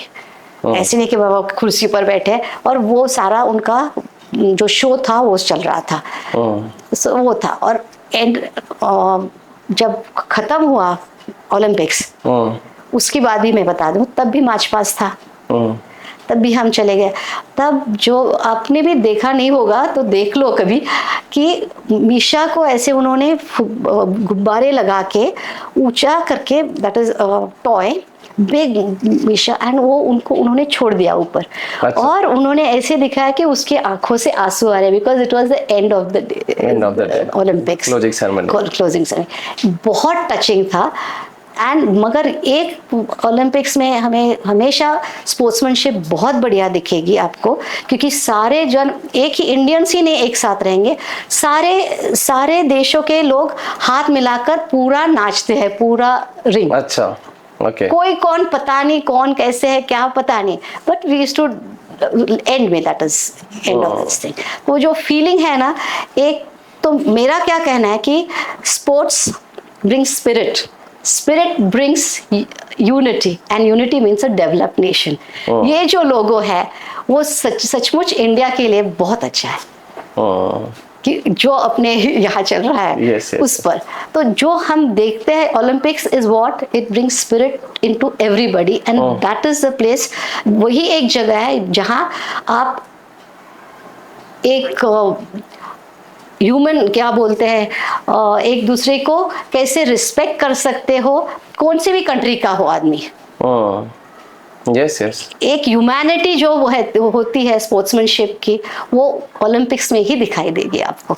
ऐसे नहीं कि बाबा कुर्सी पर बैठे। और वो सारा उनका जो शो था वो चल रहा था। so, वो था। और एंड जब खत्म हुआ ओलंपिक्स, उसके बाद भी मैं बता दूं, तब भी मार्च पास था, तब भी हम चले गए। तब जो आपने भी देखा नहीं होगा तो देख लो कभी, कि मीशा को ऐसे उन्होंने गुब्बारे लगा के ऊंचा करके, दैट इज टॉय बिग मीशा, एंड वो उन्होंने छोड़ दिया ऊपर। अच्छा। और उन्होंने ऐसे दिखाया कि उसके आंखों से आंसू आ रहे, because it was the end of the Olympics, closing ceremony. बहुत टचिंग था। एंड मगर एक ओलंपिक्स में हमें हमेशा स्पोर्ट्समैनशिप बहुत बढ़िया दिखेगी आपको, क्योंकि सारे जन, एक ही इंडियंस ही नहीं एक साथ रहेंगे, सारे देशों के लोग हाथ मिलाकर पूरा नाचते हैं, पूरा रिंग। अच्छा, ओके। कोई कौन पता नहीं, कौन कैसे है क्या पता नहीं, but we used to end में, that is end of this thing. वो जो फीलिंग है ना, एक तो मेरा क्या कहना है कि sports brings Spirit brings unity, and unity means a developed nation. ये जो लोगो है वो सचमुच इंडिया के लिए बहुत अच्छा है, कि जो अपने यहाँ चल रहा है उस पर। तो जो हम देखते हैं Olympics is what it brings spirit into everybody, and that is the place. वही एक जगह है जहाँ आप एक ह्यूमन क्या बोलते हैं, एक दूसरे को कैसे रिस्पेक्ट कर सकते हो, कौन सी भी कंट्री का हो आदमी। यस। एक ह्यूमैनिटी जो वो है, वो होती है स्पोर्ट्समैनशिप की, वो ओलंपिक्स में ही दिखाई देगी आपको।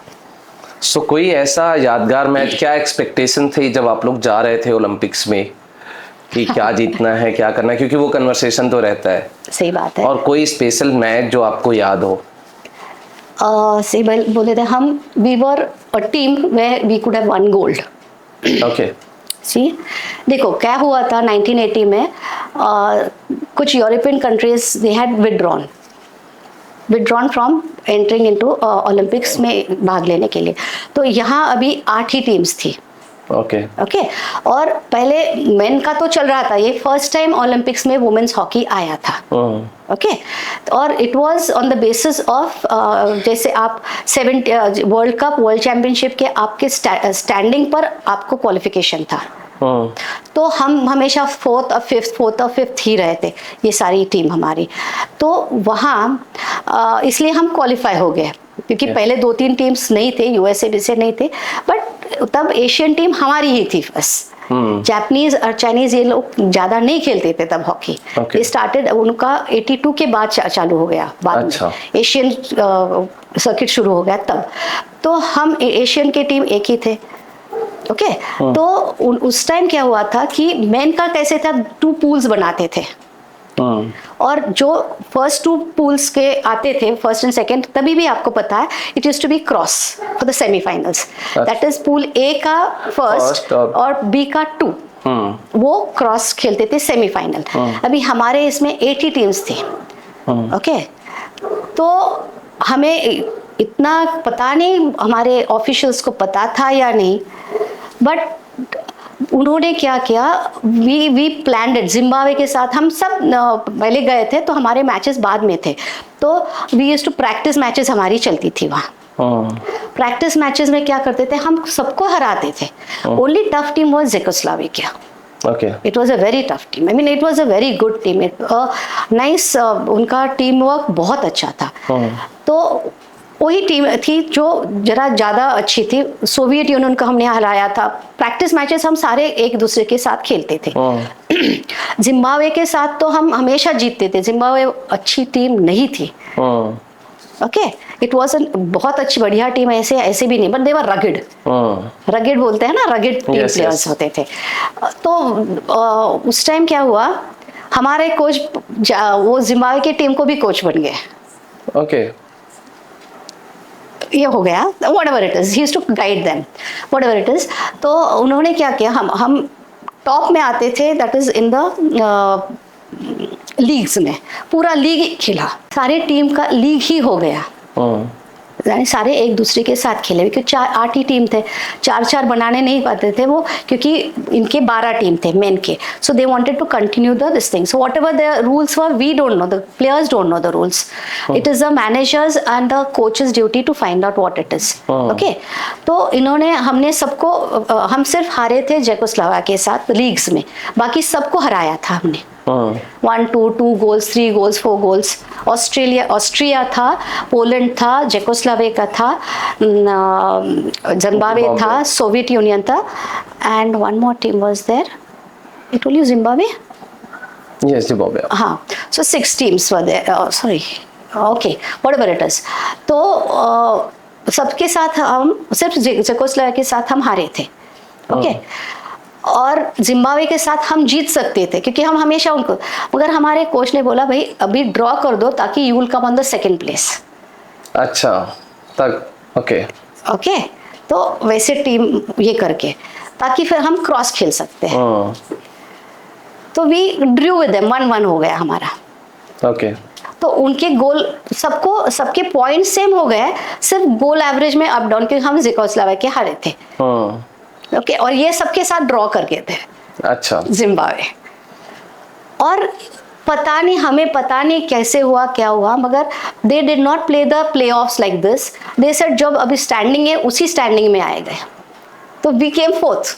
सो कोई ऐसा यादगार मैच, क्या एक्सपेक्टेशन थी जब आप लोग जा रहे थे ओलंपिक्स में, कि क्या जीतना है, क्या करना है, क्योंकि वो कन्वर्सेशन तो रहता है। सही बात है। और कोई स्पेशल मैच जो आपको याद हो? से बोले थे हम, we were a team where we could have won gold. Okay. See, देखो क्या हुआ था 1980 में, कुछ European countries they had withdrawn, withdrawn from entering into Olympics में भाग लेने के लिए। तो यहाँ अभी 8 ही टीम्स थी। ओके और पहले मेन का तो चल रहा था, ये फर्स्ट टाइम ओलंपिक्स में वुमेन्स हॉकी आया था। ओके और it was on the basis of जैसे आप 70 वर्ल्ड कप वर्ल्ड चैंपियनशिप के आपके स्टैंडिंग पर आपको क्वालिफिकेशन था। तो हम हमेशा 4th और 5th ही रहे थे, ये सारी टीम हमारी। तो वहाँ इसलिए हम क्वालिफाई हो गए, क्योंकि पहले 2-3 टीम्स नहीं थे, यूएसए से नहीं थे, बट तब एशियन टीम हमारी ही थी बस। जापानीज और चाइनीज ये लोग ज्यादा नहीं खेलते थे तब हॉकी। ये स्टार्टेड उनका 82 के बाद चालू हो गया, बाद में एशियन सर्किट शुरू हो गया तब। तो हम एशियन के टीम एक ही थे। ओके तो उस टाइम क्या हुआ था कि मेन का कैसे था, 2 पूल्स बनाते थे और जो फर्स्ट 2 पूल्स के आते थे, फर्स्ट एंड सेकंड, तभी भी आपको पता है it used to be cross for the semifinals. That is pool A का फर्स्ट और बी का 2, वो क्रॉस खेलते थे सेमीफाइनल। अभी हमारे इसमें 80 टीम्स थी। ओके तो हमें इतना पता नहीं, हमारे ऑफिशियल्स को पता था या नहीं, बट उन्होंने क्या किया, वी प्लान्ड इट। जिम्बाब्वे के साथ हम सब पहले गए थे, तो हमारे मैचेस बाद में थे, तो we used to practise matches हमारी चलती थी वहाँ। प्रैक्टिस मैचेस में क्या करते थे, हम सबको हराते थे। Only tough team was Czechoslovakia. It was a very tough team. I mean, it was a very good team. Nice, उनका टीम वर्क बहुत अच्छा था। तो वही टीम थी जो जरा ज़्यादा अच्छी थी। सोवियत यूनियन को हमने हराया था। प्रैक्टिस मैचेस हम सारे एक दूसरे के साथ खेलते थे। जिम्बाब्वे के साथ तो हम हमेशा जीतते थे। जिम्बाब्वे अच्छी टीम नहीं थी। ओके इट वॉज बहुत अच्छी बढ़िया टीम, ऐसे भी नहीं, but they were rugged. Rugged बोलते हैं ना, रगेड टीम प्लेयर्स होते थे। तो उस टाइम क्या हुआ, हमारे कोच वो जिम्बाब्वे की टीम को भी कोच बन गए। ओके ये हो गया, whatever it is, he used to guide them, whatever it is. तो उन्होंने क्या किया, हम टॉप में आते थे, that is in the leagues में, पूरा लीग खेला, सारे टीम का लीग ही हो गया। यानी सारे एक दूसरे के साथ खेले, क्योंकि 8 ही टीम थे, 4-4 बनाने नहीं पाते थे वो, क्योंकि इनके 12 टीम थे मेन के। So they wanted to continue this thing. So whatever the rules were, we don't know, the players don't know the rules. It is the managers and the coaches duty to find out what it is. Okay तो इन्होंने, हमने सबको, हम सिर्फ हारे थे ज़ेकोस्लोवाकिया के साथ लीग्स में, बाकी सबको हराया था हमने। 1-2 गोल्स, 3 गोल्स, 4 गोल्स। ऑस्ट्रिया था, पोलैंड था, ज़ेकोस्लोवाकिया था, जिम्बाब्वे था, सोवियत यूनियन था, and one more team was there. I told you Zimbabwe. Yes Zimbabwe. हाँ, so 6 teams were there. Sorry, okay whatever it is. तो सबके साथ हम, सिर्फ ज़ेकोस्लोवाकिया के साथ हम हारे थे। ओके और जिम्बाब्वे के साथ हम जीत सकते थे, क्योंकि हम हमेशा उनको, मगर हमारे कोच ने बोला भाई अभी ड्रॉ कर दो ताकि you will come on the second place. अच्छा तक ओके तो वैसे टीम ये करके, ताकि फिर हम क्रॉस खेल सकते हैं। तो वी ड्रू विद देम, 1-1 हो गया हमारा। ओके तो उनके गोल, सबके पॉइंट सेम हो गए, सिर्फ गोल एवरेज में अप डाउन, क्योंकि हम ज़ेकोस्लोवाकिया के हारे थे। ओके और ये सबके साथ ड्रॉ करके थे। अच्छा जिम्बाब्वे। और पता नहीं, हमें पता नहीं कैसे हुआ, क्या हुआ, मगर they did not play the playoffs like this. They said जब अभी स्टैंडिंग है उसी स्टैंडिंग में आए गए। तो we came 4th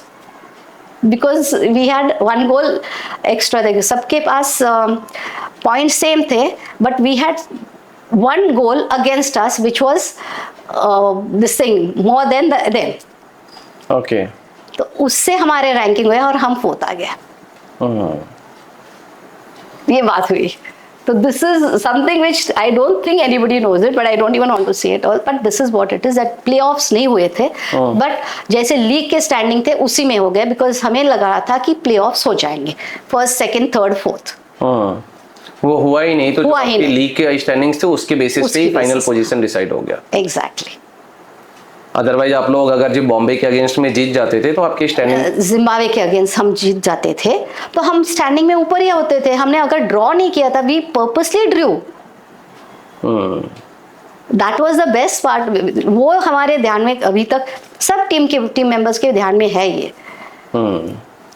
because we had 1 goal extra. देखिए सबके पास पॉइंट सेम थे, but we had 1 goal against us which was this thing more than them. Okay तो उससे हमारे रैंकिंग हुए और हम 4th आ गए। ये बात हुई। तो this is something which I don't think anybody knows it, but I don't even want to say it all, but this is what it is, that playoffs नहीं हुए थे, बट जैसे लीग के स्टैंडिंग थे उसी में हो गए, बिकॉज हमें लगा रहा था कि प्लेऑफ्स हो जाएंगे, 1st, 2nd, 3rd, 4th। वो हुआ ही नहीं, तो लीग के स्टैंडिंग्स थे उसके बेसिस पे ही फाइनल पोजीशन डिसाइड हो गया। एग्जैक्टली। अदरवाइज आप लोग अगर जी बॉम्बे के अगेंस्ट में जीत जाते थे तो आपकी स्टैंडिंग, जिम्बाब्वे के अगेंस्ट हम जीत जाते थे तो हम स्टैंडिंग में ऊपर ही होते थे। हमने अगर ड्रॉ नहीं किया था, we purposely drew. That was the best part. वो हमारे ध्यान में अभी तक सब टीम मेंबर्स के ध्यान में है ये।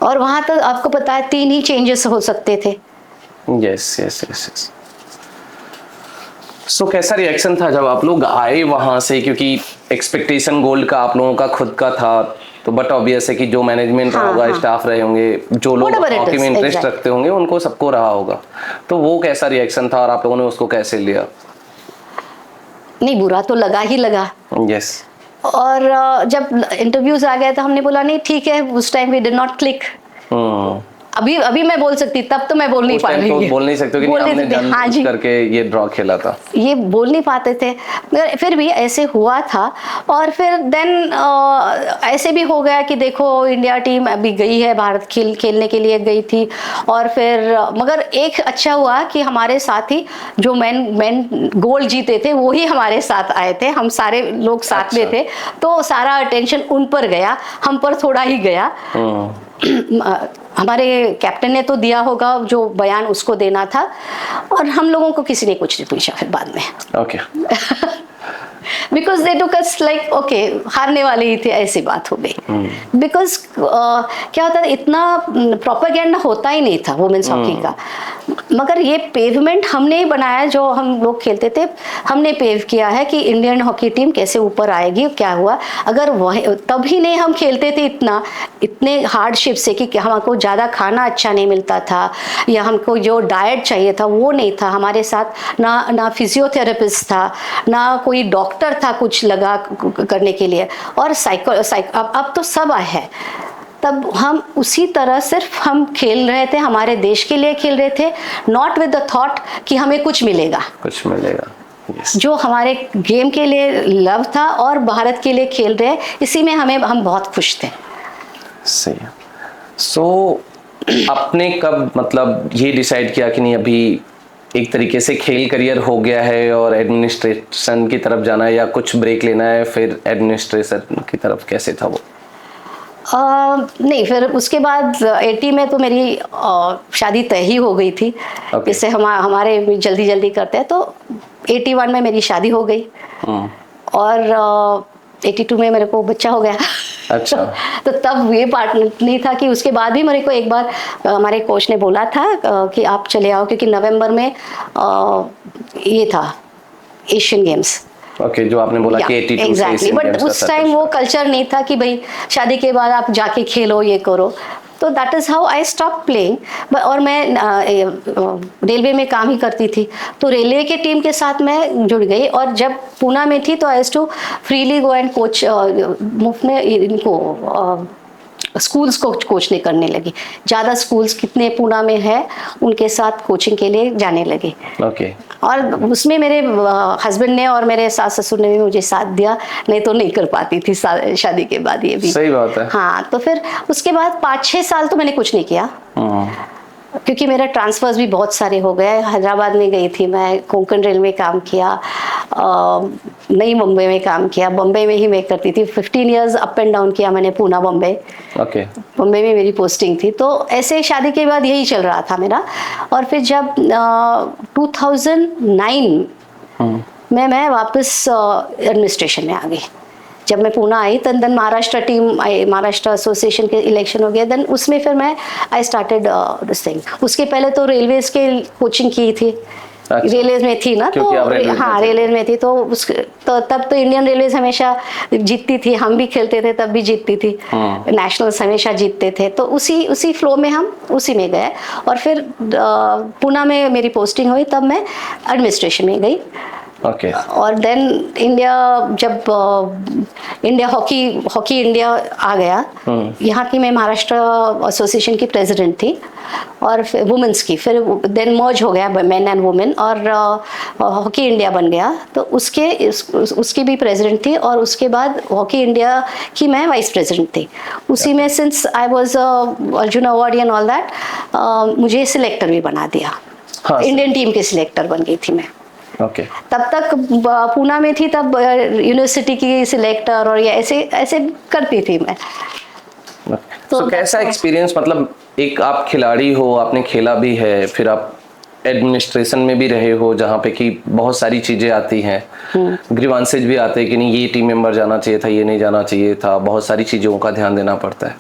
और वहां तक आपको पता है 3 ही चेंजेस हो सकते थे। Yes yes yes yes. So कैसा रिएक्शन था जब आप लोग आए वहां से, क्योंकि एक्सपेक्टेशन गोल्ड का आप लोगों का खुद का था, तो बट ऑब्वियस है कि जो मैनेजमेंट रहा होगा, स्टाफ रहे होंगे, जो लोग हॉकी में इंटरेस्ट रखते होंगे, उनको सबको रहा होगा। तो वो कैसा रिएक्शन था और आप लोगों ने उसको कैसे लिया? नहीं, बुरा तो लगा ही लगा। यस। और जब इंटरव्यूज आ गए तो हमने बोला नहीं ठीक है, उस time we did not click. अभी मैं बोल सकती, तब तो मैं बोल नहीं पा रही। तो बोल नहीं सकते कि आपने जानबूझ करके ये ड्रॉ खेला था, ये बोल नहीं पाते थे, मगर फिर भी ऐसे हुआ था। और फिर देन ऐसे भी हो गया कि देखो इंडिया टीम अभी गई है, भारत खेलने के लिए गई थी। और फिर मगर एक अच्छा हुआ कि हमारे साथ ही जो मैन गोल्ड जीते थे वो ही हमारे साथ आए थे, हम सारे लोग साथ में थे, तो सारा अटेंशन उन पर गया, हम पर थोड़ा ही गया। हमारे कैप्टन ने तो दिया होगा जो बयान उसको देना था, और हम लोगों को किसी ने कुछ नहीं पूछा फिर बाद में। Okay. Because they took us like okay, हारने वाले ही थे, ऐसी बात हो गई। बिकॉज क्या होता था, इतना प्रोपेगेंडा होता ही नहीं था वुमेन्स हॉकी का। मगर ये पेवमेंट हमने ही बनाया, जो हम लोग खेलते थे हमने पेव किया है कि इंडियन हॉकी टीम कैसे ऊपर आएगी। क्या हुआ, अगर वह तभी नहीं हम खेलते थे इतने हार्डशिप से कि हमको ज़्यादा खाना अच्छा नहीं मिलता था, या हमको जो डाइट चाहिए था वो नहीं था हमारे साथ, ना फिजियोथेरेपिस्ट था, ना कोई डॉक्टर था कुछ लगा करने के लिए, और अब तो सब है। तब हम उसी तरह सिर्फ हम खेल रहे थे, हमारे देश के लिए खेल रहे थे, नॉट विद द थॉट कि हमें कुछ मिलेगा। yes. जो हमारे गेम के लिए लव था और भारत के लिए खेल रहे, इसी में हम बहुत खुश थे। सही है। सो आपने कब मतलब ये डिसाइड किया कि नहीं अभी एक तरीके से खेल करियर हो गया है और एडमिनिस्ट्रेशन की तरफ जाना है, या कुछ ब्रेक लेना है फिर एडमिनिस्ट्रेशन की तरफ, कैसे था वो? नहीं, फिर उसके बाद 80 में तो मेरी शादी तय ही हो गई थी। इससे हमारे जल्दी करते हैं, तो 81 में मेरी शादी हो गई। और 82 में मेरे को बच्चा हो गया। अच्छा। तो तब ये पार्ट नहीं था कि उसके बाद भी मेरे को एक बार हमारे कोच ने बोला था कि आप चले आओ, क्योंकि नवंबर में ये था एशियन गेम्स। ओके, जो आपने बोला कि 82 एग्जैक्टली, बट उस टाइम वो कल्चर नहीं था कि भाई शादी के बाद आप जाके खेलो, ये करो। तो that is how I stop playing. और मैं रेलवे में काम ही करती थी, तो रेलवे के टीम के साथ मैं जुड़ गई। और जब पूना में थी तो I used to freely go and coach, मुफ्त में इनको स्कूल्स को कोच ने करने लगी। ज़्यादा स्कूल्स कितने पूना में है, उनके साथ कोचिंग के लिए जाने लगे। ओके। और उसमें मेरे हस्बैंड ने और मेरे सास ससुर ने भी मुझे साथ दिया, नहीं तो नहीं कर पाती थी शादी के बाद ये भी। सही बात है। हाँ, तो फिर उसके बाद 5-6 साल तो मैंने कुछ नहीं किया, क्योंकि मेरा ट्रांसफर्स भी बहुत सारे हो गए। हैदराबाद में गई थी मैं, कोंकण रेल में काम किया, नई मुंबई में काम किया, बम्बई में ही मैं करती थी। 15 इयर्स अप एंड डाउन किया मैंने, पूना बम्बई। ओके। बम्बई में मेरी पोस्टिंग थी। तो ऐसे शादी के बाद यही चल रहा था मेरा। और फिर जब 2009 में मैं वापस एडमिनिस्ट्रेशन में आ गई। जब मैं पूना आई then Maharashtra team, Maharashtra association के इलेक्शन हो गया, देन उसमें फिर मैं आई स्टार्टेड दिस थिंग। उसके पहले तो रेलवेज के कोचिंग की थी। अच्छा। रेलवेज में थी ना, तो हाँ रेलवेज में थी, तो तब तो इंडियन रेलवेज हमेशा जीतती थी, हम भी खेलते थे तब भी जीतती थी, नेशनल्स हमेशा जीतते थे। तो उसी फ्लो में हम उसी में गए। और फिर पूना में मेरी पोस्टिंग हुई, तब मैं एडमिनिस्ट्रेशन में गई। Okay. और देन इंडिया, जब इंडिया हॉकी इंडिया आ गया, यहाँ की मैं महाराष्ट्र एसोसिएशन की प्रेसिडेंट थी, और फिर वुमेन्स की, फिर देन मर्ज हो गया मेन एंड वुमेन, और हॉकी इंडिया बन गया। तो उसकी भी प्रेसिडेंट थी, और उसके बाद हॉकी इंडिया की मैं वाइस प्रेसिडेंट थी। उसी में since I was Arjun awardee and all that, मुझे सिलेक्टर भी बना दिया। हाँ, इंडियन टीम के सिलेक्टर बन गई थी मैं। Okay. तब तक पूना में थी, तब यूनिवर्सिटी की सिलेक्टर और ये ऐसे करती थी मैं। तो कैसा एक्सपीरियंस, मतलब एक आप खिलाड़ी हो, आपने खेला भी है, फिर आप एडमिनिस्ट्रेशन में भी रहे हो, जहाँ पे कि बहुत सारी चीजें आती हैं, ग्रीवांसेज भी आते हैं कि नहीं ये टीम मेंबर जाना चाहिए था, ये नहीं जाना चाहिए था, बहुत सारी चीजों का ध्यान देना पड़ता है,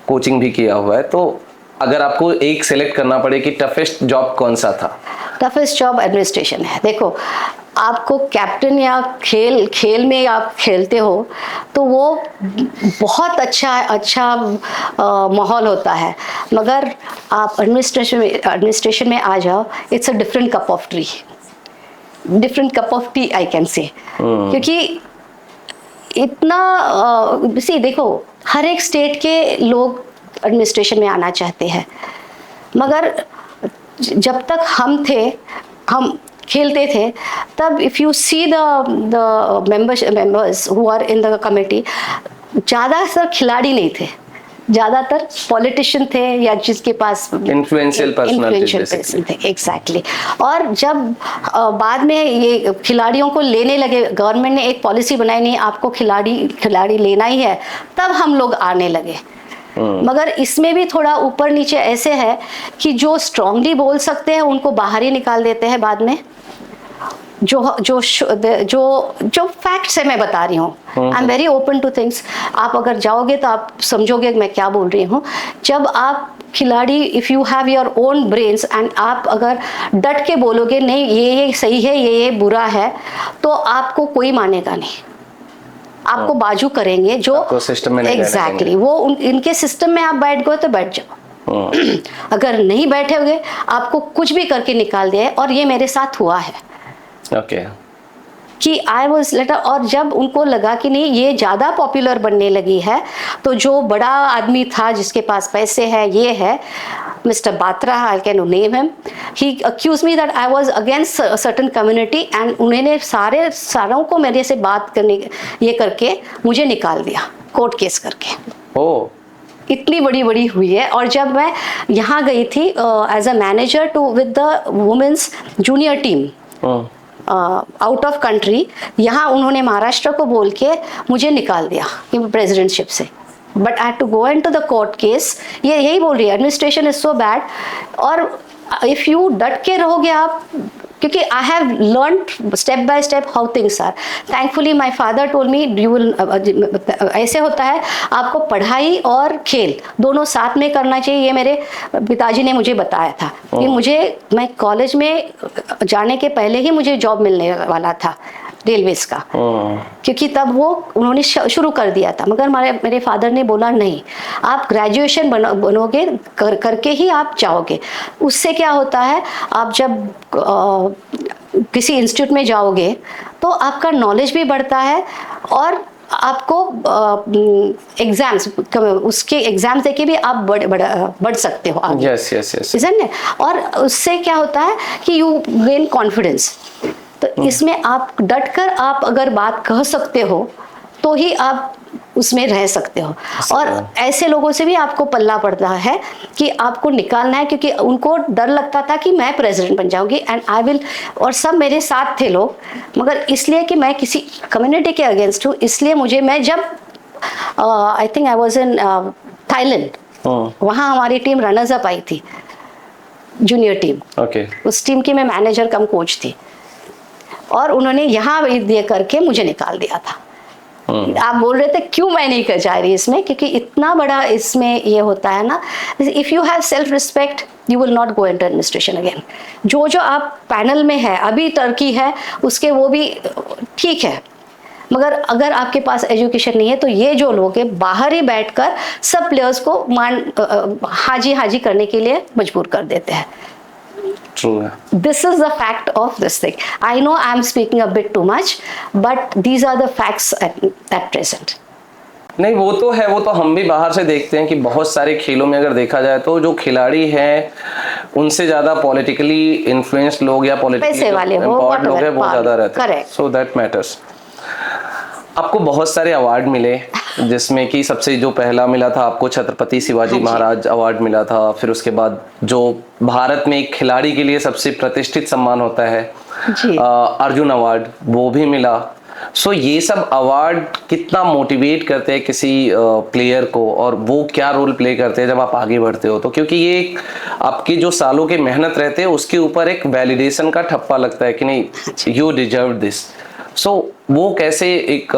कोचिंग भी किया हुआ है, तो अगर आपको एक सेलेक्ट करना पड़े कि टफेस्ट जॉब कौन सा था? टफेस्ट जॉब एडमिनिस्ट्रेशन है। देखो, आपको कैप्टन या खेल में आप खेलते हो तो वो बहुत अच्छा माहौल होता है, मगर आप एडमिनिस्ट्रेशन में आ जाओ, it's a different cup of T I can say, क्योंकि इतना देखो, हर एक स्टेट के लोग एडमिनिस्ट्रेशन में आना चाहते हैं, मगर जब तक हम खेलते थे, तब if you see the members who are in the committee, ज़्यादातर खिलाड़ी नहीं थे, ज़्यादातर पॉलिटिशियन थे या जिसके पास इन्फ्लुएंशियल पर्सन थे। एग्जैक्टली। और जब बाद में ये खिलाड़ियों को लेने लगे, गवर्नमेंट ने एक पॉलिसी बनाई, नहीं आपको खिलाड़ी लेना ही है, तब हम लोग आने लगे। मगर इसमें भी थोड़ा ऊपर नीचे ऐसे है कि जो स्ट्रांगली बोल सकते हैं उनको बाहर ही निकाल देते हैं बाद में। जो फैक्ट्स है, मैं बता रही हूँ, I am very open two things. आप अगर जाओगे तो आप समझोगे मैं क्या बोल रही हूँ। जब आप खिलाड़ी, if you have your own brains and आप अगर डट के बोलोगे नहीं ये सही है, ये बुरा है, तो आपको कोई मानेगा नहीं, आपको बाजू करेंगे जो सिस्टम में। एग्जैक्टली वो इनके सिस्टम में आप बैठ गए तो बैठ जाओ। अगर नहीं बैठोगे आपको कुछ भी करके निकाल दिया है, और ये मेरे साथ हुआ है। ओके। कि आई वॉज लेटर, और जब उनको लगा कि नहीं ये ज़्यादा पॉपुलर बनने लगी है, तो जो बड़ा आदमी था जिसके पास पैसे है, ये है Mr Batra, I can name him, he accuse me that I was against certain community, and उन्होंने सारों को मेरे से बात करने ये करके मुझे निकाल दिया कोर्ट केस करके। इतनी बड़ी हुई है। और जब मैं यहाँ गई थी as a manager to with the women's junior team out of country, यहाँ उन्होंने महाराष्ट्र को बोल के मुझे निकाल दिया प्रेसिडेंटशिप से, but I had to go into the court case. ये यही बोल रही है, एडमिनिस्ट्रेशन इज सो बैड। और इफ यू डट के रहोगे आप, क्योंकि I have learn step by step how things are. Thankfully my father told me you will, ऐसे होता है, आपको पढ़ाई और खेल दोनों साथ में करना चाहिए। ये मेरे पिताजी ने मुझे बताया था कि मैं कॉलेज में जाने के पहले ही मुझे जॉब मिलने वाला था रेलवेज का, क्योंकि तब वो उन्होंने शुरू कर दिया था, मगर मेरे फादर ने बोला नहीं, आप ग्रेजुएशन बनोगे, करके ही आप जाओगे। उससे क्या होता है, आप जब किसी इंस्टीट्यूट में जाओगे तो आपका नॉलेज भी बढ़ता है, और आपको एग्जाम्स, उसके एग्जाम देके भी आप बढ़ सकते हो आगे। yes. और उससे क्या होता है कि यू गेन कॉन्फिडेंस। तो इसमें आप डटकर आप अगर बात कह सकते हो तो ही आप उसमें रह सकते हो। और ऐसे लोगों से भी आपको पल्ला पड़ता है कि आपको निकालना है, क्योंकि उनको डर लगता था कि मैं प्रेसिडेंट बन जाऊंगी एंड आई विल, और सब मेरे साथ थे लोग, मगर इसलिए कि मैं किसी कम्युनिटी के अगेंस्ट हूँ, इसलिए मैं जब I think I was in Thailand, वहाँ हमारी टीम रनर्स अप आई थी, जूनियर टीम। उस टीम की मैं मैनेजर कम कोच थी, और उन्होंने यहाँ दे करके मुझे निकाल दिया था। आप बोल रहे थे क्यों मैं नहीं कर जा रही इसमें, क्योंकि इतना बड़ा इसमें ये होता है ना, if you have self respect you will not go into administration again. जो आप पैनल में है, अभी टर्की है उसके, वो भी ठीक है, मगर अगर आपके पास एजुकेशन नहीं है तो ये जो लोग हैं बाहर ही बैठकर सब प्लेयर्स को हाजी करने के लिए मजबूर कर देते हैं। True. This is the fact of this thing. I know I am speaking a bit too much, but these are the facts at present. नहीं, वो तो है, वो तो हम भी बाहर से देखते हैं कि बहुत सारे खेलों में अगर देखा जाए तो जो खिलाड़ी हैं उनसे ज्यादा पॉलिटिकली इन्फ्लुएंस्ड लोग या पैसे वाले एम्पावर्ड लोग हैं वो ज्यादा रहते हैं। So that matters. आपको बहुत सारे अवार्ड मिले, जिसमें कि सबसे जो पहला मिला था आपको छत्रपति शिवाजी महाराज अवार्ड मिला था, फिर उसके बाद जो भारत में एक खिलाड़ी के लिए सबसे प्रतिष्ठित सम्मान होता है अर्जुन अवार्ड, वो भी मिला। सो ये सब अवार्ड कितना मोटिवेट करते हैं किसी प्लेयर को, और वो क्या रोल प्ले करते हैं जब आप आगे बढ़ते हो? तो क्योंकि ये एक आपकी जो सालों के मेहनत रहते हैं उसके ऊपर एक वैलिडेशन का ठप्पा लगता है कि नहीं यू डिजर्व दिस। सो वो कैसे एक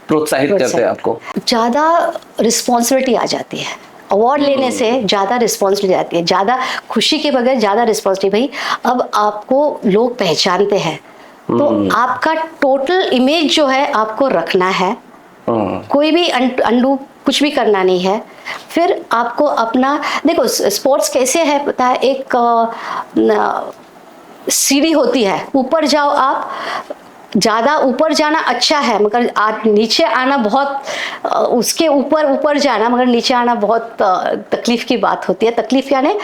प्रोत्साहित करते हैं आपको? ज़्यादा रिस्पॉन्सिबिलिटी आ जाती है अवार्ड लेने से, ज़्यादा रिस्पॉन्सिबिलिटी आती है, ज़्यादा खुशी के बगैर ज़्यादा रिस्पॉन्सिबिलिटी। भाई अब आपको लोग पहचानते हैं तो आपका टोटल इमेज जो है आपको रखना है, कोई भी अंडू कुछ भी करना नहीं है। फिर आपको अपना देखो स्पोर्ट्स कैसे है पता है, एक सीढ़ी होती है, ऊपर जाओ आप, ज़्यादा ऊपर जाना अच्छा है मगर नीचे आना बहुत उसके ऊपर जाना मगर नीचे आना बहुत तकलीफ की बात होती है। तकलीफ यानी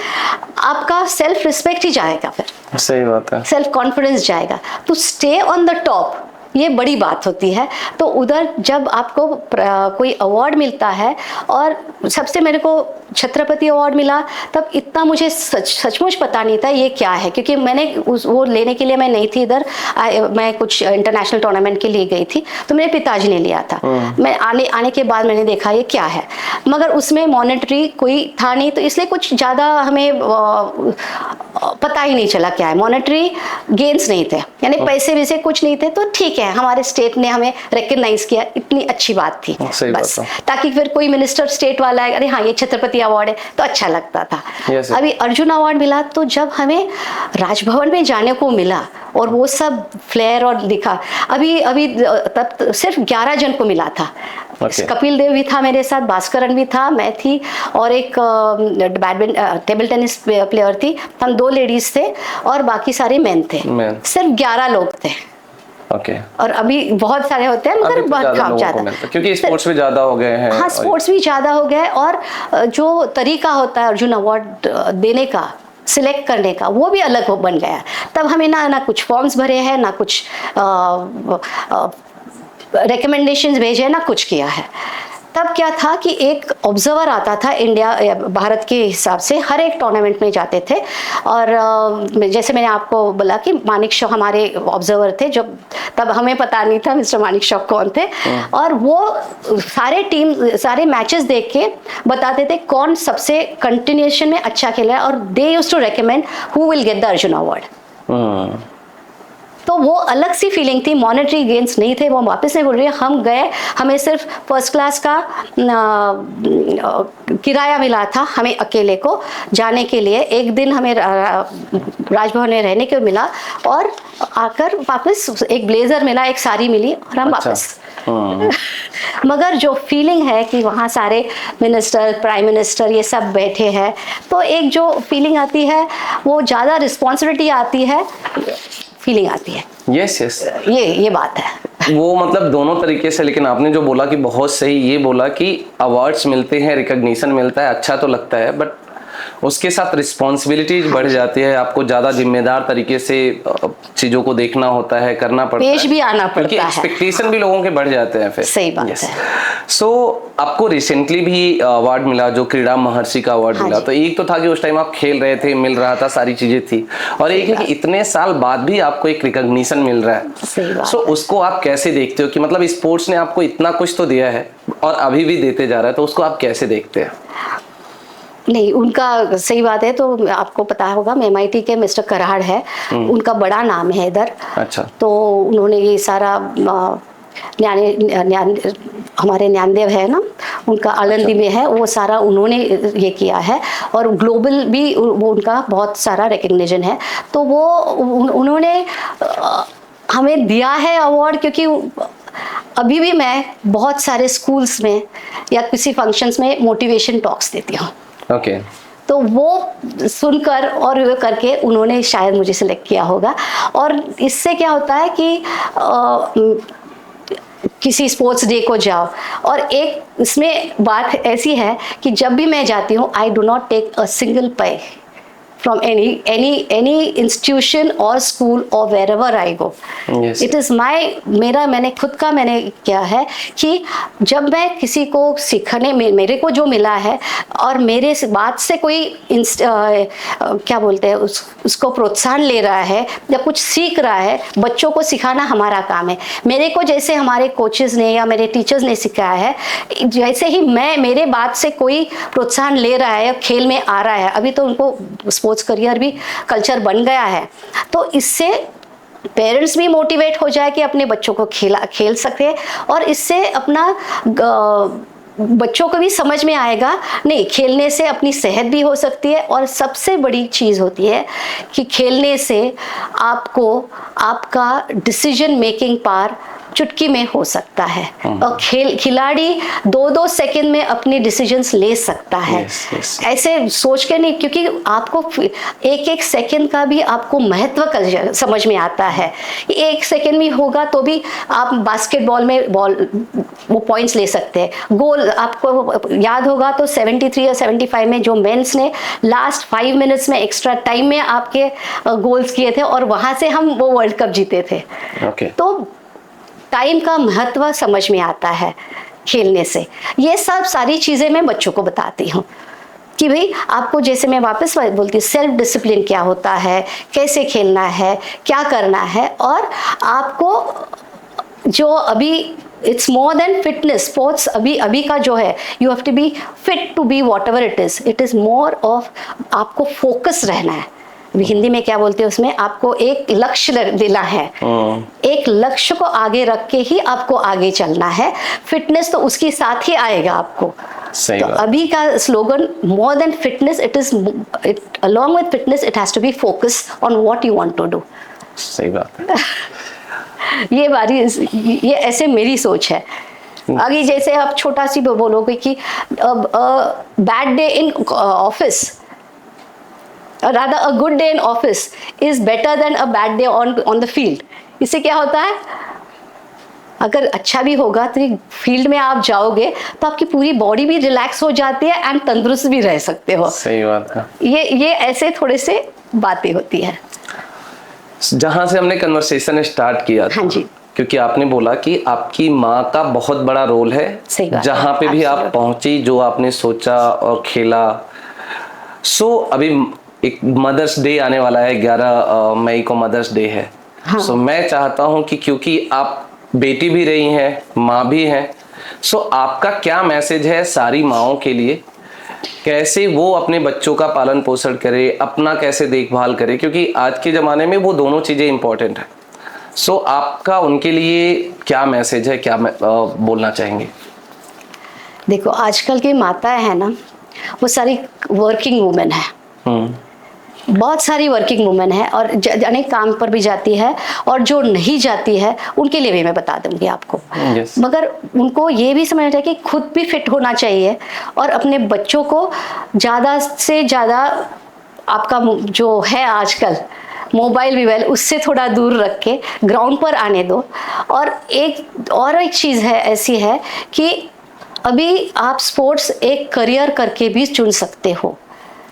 आपका सेल्फ रिस्पेक्ट ही जाएगा, फिर सही बात है, सेल्फ कॉन्फिडेंस जाएगा। तो स्टे ऑन द टॉप ये बड़ी बात होती है। तो उधर जब आपको कोई अवार्ड मिलता है, और सबसे मेरे को छत्रपति अवार्ड मिला, तब इतना मुझे सचमुच पता नहीं था ये क्या है, क्योंकि मैंने वो लेने के लिए मैं नहीं थी इधर, मैं कुछ इंटरनेशनल टूर्नामेंट के लिए गई थी, तो मेरे पिताजी ने लिया था। मैं आने के बाद मैंने देखा ये क्या है, मगर उसमें मॉनेटरी कोई था नहीं, तो इसलिए कुछ ज़्यादा हमें पता ही नहीं चला क्या है। मॉनेटरी गेन्स नहीं थे, यानी पैसे वैसे कुछ नहीं थे, तो ठीक है हमारे स्टेट ने हमें रिकॉग्नाइज किया, इतनी अच्छी बात थी बस, ताकि फिर कोई मिनिस्टर स्टेट वाला है, अरे हाँ ये छत्रपति अवार्ड है, तो अच्छा लगता था। अभी अर्जुन अवार्ड मिला, तो जब हमें राजभवन में जाने को मिला और वो सब फ्लेयर और लिखा, अभी तब सिर्फ 11 जन को मिला था। कपिल देव भी था मेरे साथ, भास्करन भी था, मैं थी, और एक टेबल टेनिस प्लेयर थी, हम 2 लेडीज थे और बाकी सारे मेन थे, सिर्फ 11 लोग थे। Okay. और अभी बहुत सारे होते हैं मगर बहुत कम ज़्यादा, क्योंकि स्पोर्ट्स भी ज़्यादा हो गए हैं। हाँ स्पोर्ट्स भी ज़्यादा हो गए, और जो तरीका होता है अर्जुन अवार्ड देने का, सिलेक्ट करने का, वो भी अलग बन गया। तब हमें ना कुछ फॉर्म्स भरे हैं, ना कुछ रिकमेंडेशंस भेजे, ना कुछ किया है। तब क्या था कि एक ऑब्जर्वर आता था इंडिया भारत के हिसाब से, हर एक टूर्नामेंट में जाते थे, और जैसे मैंने आपको बोला कि मानिक शॉ हमारे ऑब्जर्वर थे, जब तब हमें पता नहीं था मिस्टर मानिक शॉ कौन थे, और वो सारे मैचेस देख के बताते थे कौन सबसे कंटिन्यूएशन में अच्छा खेला है, और they used to recommend who will get the Arjun award. तो वो अलग सी फीलिंग थी, मॉनेटरी गेन्स नहीं थे। वो वापस नहीं बोल रही है, हम गए, हमें सिर्फ फर्स्ट क्लास का किराया मिला था हमें अकेले को जाने के लिए। एक दिन हमें राजभवन में रहने को मिला, और आकर वापस एक ब्लेजर मिला, एक साड़ी मिली, और हम वापस। मगर जो फीलिंग है कि वहाँ सारे मिनिस्टर, प्राइम मिनिस्टर ये सब बैठे हैं, तो एक जो फीलिंग आती है, वो ज़्यादा रिस्पॉन्सिबिलिटी आती है, फीलिंग आती है। यस ये बात है। वो मतलब दोनों तरीके से, लेकिन आपने जो बोला कि बहुत सही ये बोला कि अवार्ड्स मिलते हैं, रिकॉग्निशन मिलता है, अच्छा तो लगता है, बट उसके साथ रिस्पॉन्सिबिलिटीज बढ़ जाती है। आपको ज्यादा जिम्मेदार तरीके से चीजों को देखना होता है, करना पड़ता है, पेश भी आना पड़ता है, एक्सपेक्टेशन भी लोगों के बढ़ जाते हैं फिर। सही बात है। सो आपको रिसेंटली भी अवार्ड मिला, जो क्रीड़ा महर्षि का अवार्ड मिला। तो एक तो था कि उस टाइम आप खेल रहे थे, मिल रहा था, सारी चीजें थी, और एक है कि इतने साल बाद भी आपको एक रिकॉग्निशन मिल रहा है। सो उसको आप कैसे देखते हो कि मतलब स्पोर्ट्स ने आपको इतना कुछ तो दिया है और अभी भी देते जा रहा है, तो उसको आप कैसे देखते हैं? नहीं, उनका सही बात है। तो आपको पता होगा MIT के मिस्टर कराड़ है, उनका बड़ा नाम है इधर। अच्छा। तो उन्होंने ये सारा हमारे ज्ञानदेव है ना, उनका आनंदी में है, वो सारा उन्होंने ये किया है, और ग्लोबल भी वो उनका बहुत सारा रिकग्निशन है। तो वो उन्होंने हमें दिया है अवार्ड, क्योंकि अभी भी मैं बहुत सारे स्कूल्स में या किसी फंक्शंस में मोटिवेशन टॉक्स देती हूँ। ओके। तो वो सुनकर और वो करके उन्होंने शायद मुझे सिलेक्ट किया होगा। और इससे क्या होता है कि किसी स्पोर्ट्स डे को जाओ, और एक इसमें बात ऐसी है कि जब भी मैं जाती हूँ, I do not take a single pay from any institution or school or wherever I go. Yes. It is मैंने खुद का मैंने क्या है कि जब मैं किसी को सीखने में मेरे को जो मिला है और मेरे बात से कोई क्या बोलते हैं उसको प्रोत्साहन ले रहा है या कुछ सीख रहा है, बच्चों को सिखाना हमारा काम है। मेरे को जैसे हमारे कोचेस ने या मेरे टीचर्स ने सिखाया है, जैसे ही मेरे बात से कोई प्रोत्साहन ले रहा है, खेल में आ रहा है, अभी तो उनको स्पोर्ट्स करियर भी कल्चर बन गया है, तो इससे पेरेंट्स भी मोटिवेट हो जाए कि अपने बच्चों को खेल सके, और इससे अपना बच्चों को भी समझ में आएगा नहीं, खेलने से अपनी सेहत भी हो सकती है, और सबसे बड़ी चीज़ होती है कि खेलने से आपको आपका डिसीजन मेकिंग पावर चुटकी में हो सकता है, और खिलाड़ी 2-2 सेकंड में अपनी डिसीजंस ले सकता है। ऐसे सोच के नहीं, क्योंकि आपको एक सेकंड का भी आपको महत्व समझ में आता है। 1 सेकंड भी होगा तो भी आप बास्केटबॉल में वो पॉइंट्स ले सकते हैं। गोल आपको याद होगा तो 73 या 75 में जो मेंस ने लास्ट 5 मिनट्स में एक्स्ट्रा टाइम में आपके गोल्स किए थे, और वहां से हम वो वर्ल्ड कप जीते थे। तो टाइम का महत्व समझ में आता है खेलने से। ये सब सारी चीज़ें मैं बच्चों को बताती हूँ कि भाई आपको, जैसे मैं वापस बोलती हूँ, सेल्फ डिसिप्लिन क्या होता है, कैसे खेलना है, क्या करना है, और आपको जो अभी it's more than fitness, sports अभी का जो है, you have to be fit to be whatever it is more of आपको फोकस रहना है। हिंदी में क्या बोलते हैं उसमें, आपको एक लक्ष्य देना है, एक लक्ष्य को आगे रख के ही आपको आगे चलना है। फिटनेस तो उसके साथ ही आएगा आपको। तो अभी का slogan more than fitness, it along with fitness it has to be focus on what you want to do. सही बात है। ये ऐसे मेरी सोच है। आगे जैसे आप छोटा सी बोलोगे कि bad day in office, rather a good day in office is better than a bad day on the field। इससे क्या होता है, अगर अच्छा भी होगा तो फील्ड में आप जाओगे तो आपकी पूरी बॉडी भी रिलैक्स हो जाती है एंड तंदुरुस्त भी रह सकते हो। सही बात है। ये ऐसे थोड़े से बातें होती है। जहां से हमने कन्वर्सेशन स्टार्ट किया था, हाँ जी, क्योंकि आपने बोला कि आपकी माँ का बहुत बड़ा रोल है, जहां पे भी आप पहुंची, जो आपने सोचा और खेला। अभी एक मदर्स डे आने वाला है, 11 मई को मदर्स डे है। हाँ। मैं चाहता हूं कि क्योंकि आप बेटी भी रही हैं, माँ भी हैं, आपका क्या मैसेज है सारी माँओं के लिए, कैसे वो अपने बच्चों का पालन पोषण करे, अपना कैसे देखभाल करे, क्योंकि आज के ज़माने में वो दोनों चीज़ें इंपॉर्टेंट है। आपका उनके लिए क्या मैसेज है, क्या बोलना चाहेंगे? देखो, आजकल की माताएं हैं ना, वो सारी वर्किंग वुमेन है, बहुत सारी वर्किंग वुमेन है, और अनेक काम पर भी जाती है, और जो नहीं जाती है उनके लिए भी मैं बता दूंगी आपको। मगर उनको ये भी समझना चाहिए कि खुद भी फिट होना चाहिए, और अपने बच्चों को ज़्यादा से ज़्यादा आपका जो है आजकल मोबाइल उससे थोड़ा दूर रख के ग्राउंड पर आने दो। और एक चीज़ है ऐसी है कि अभी आप स्पोर्ट्स एक करियर करके भी चुन सकते हो।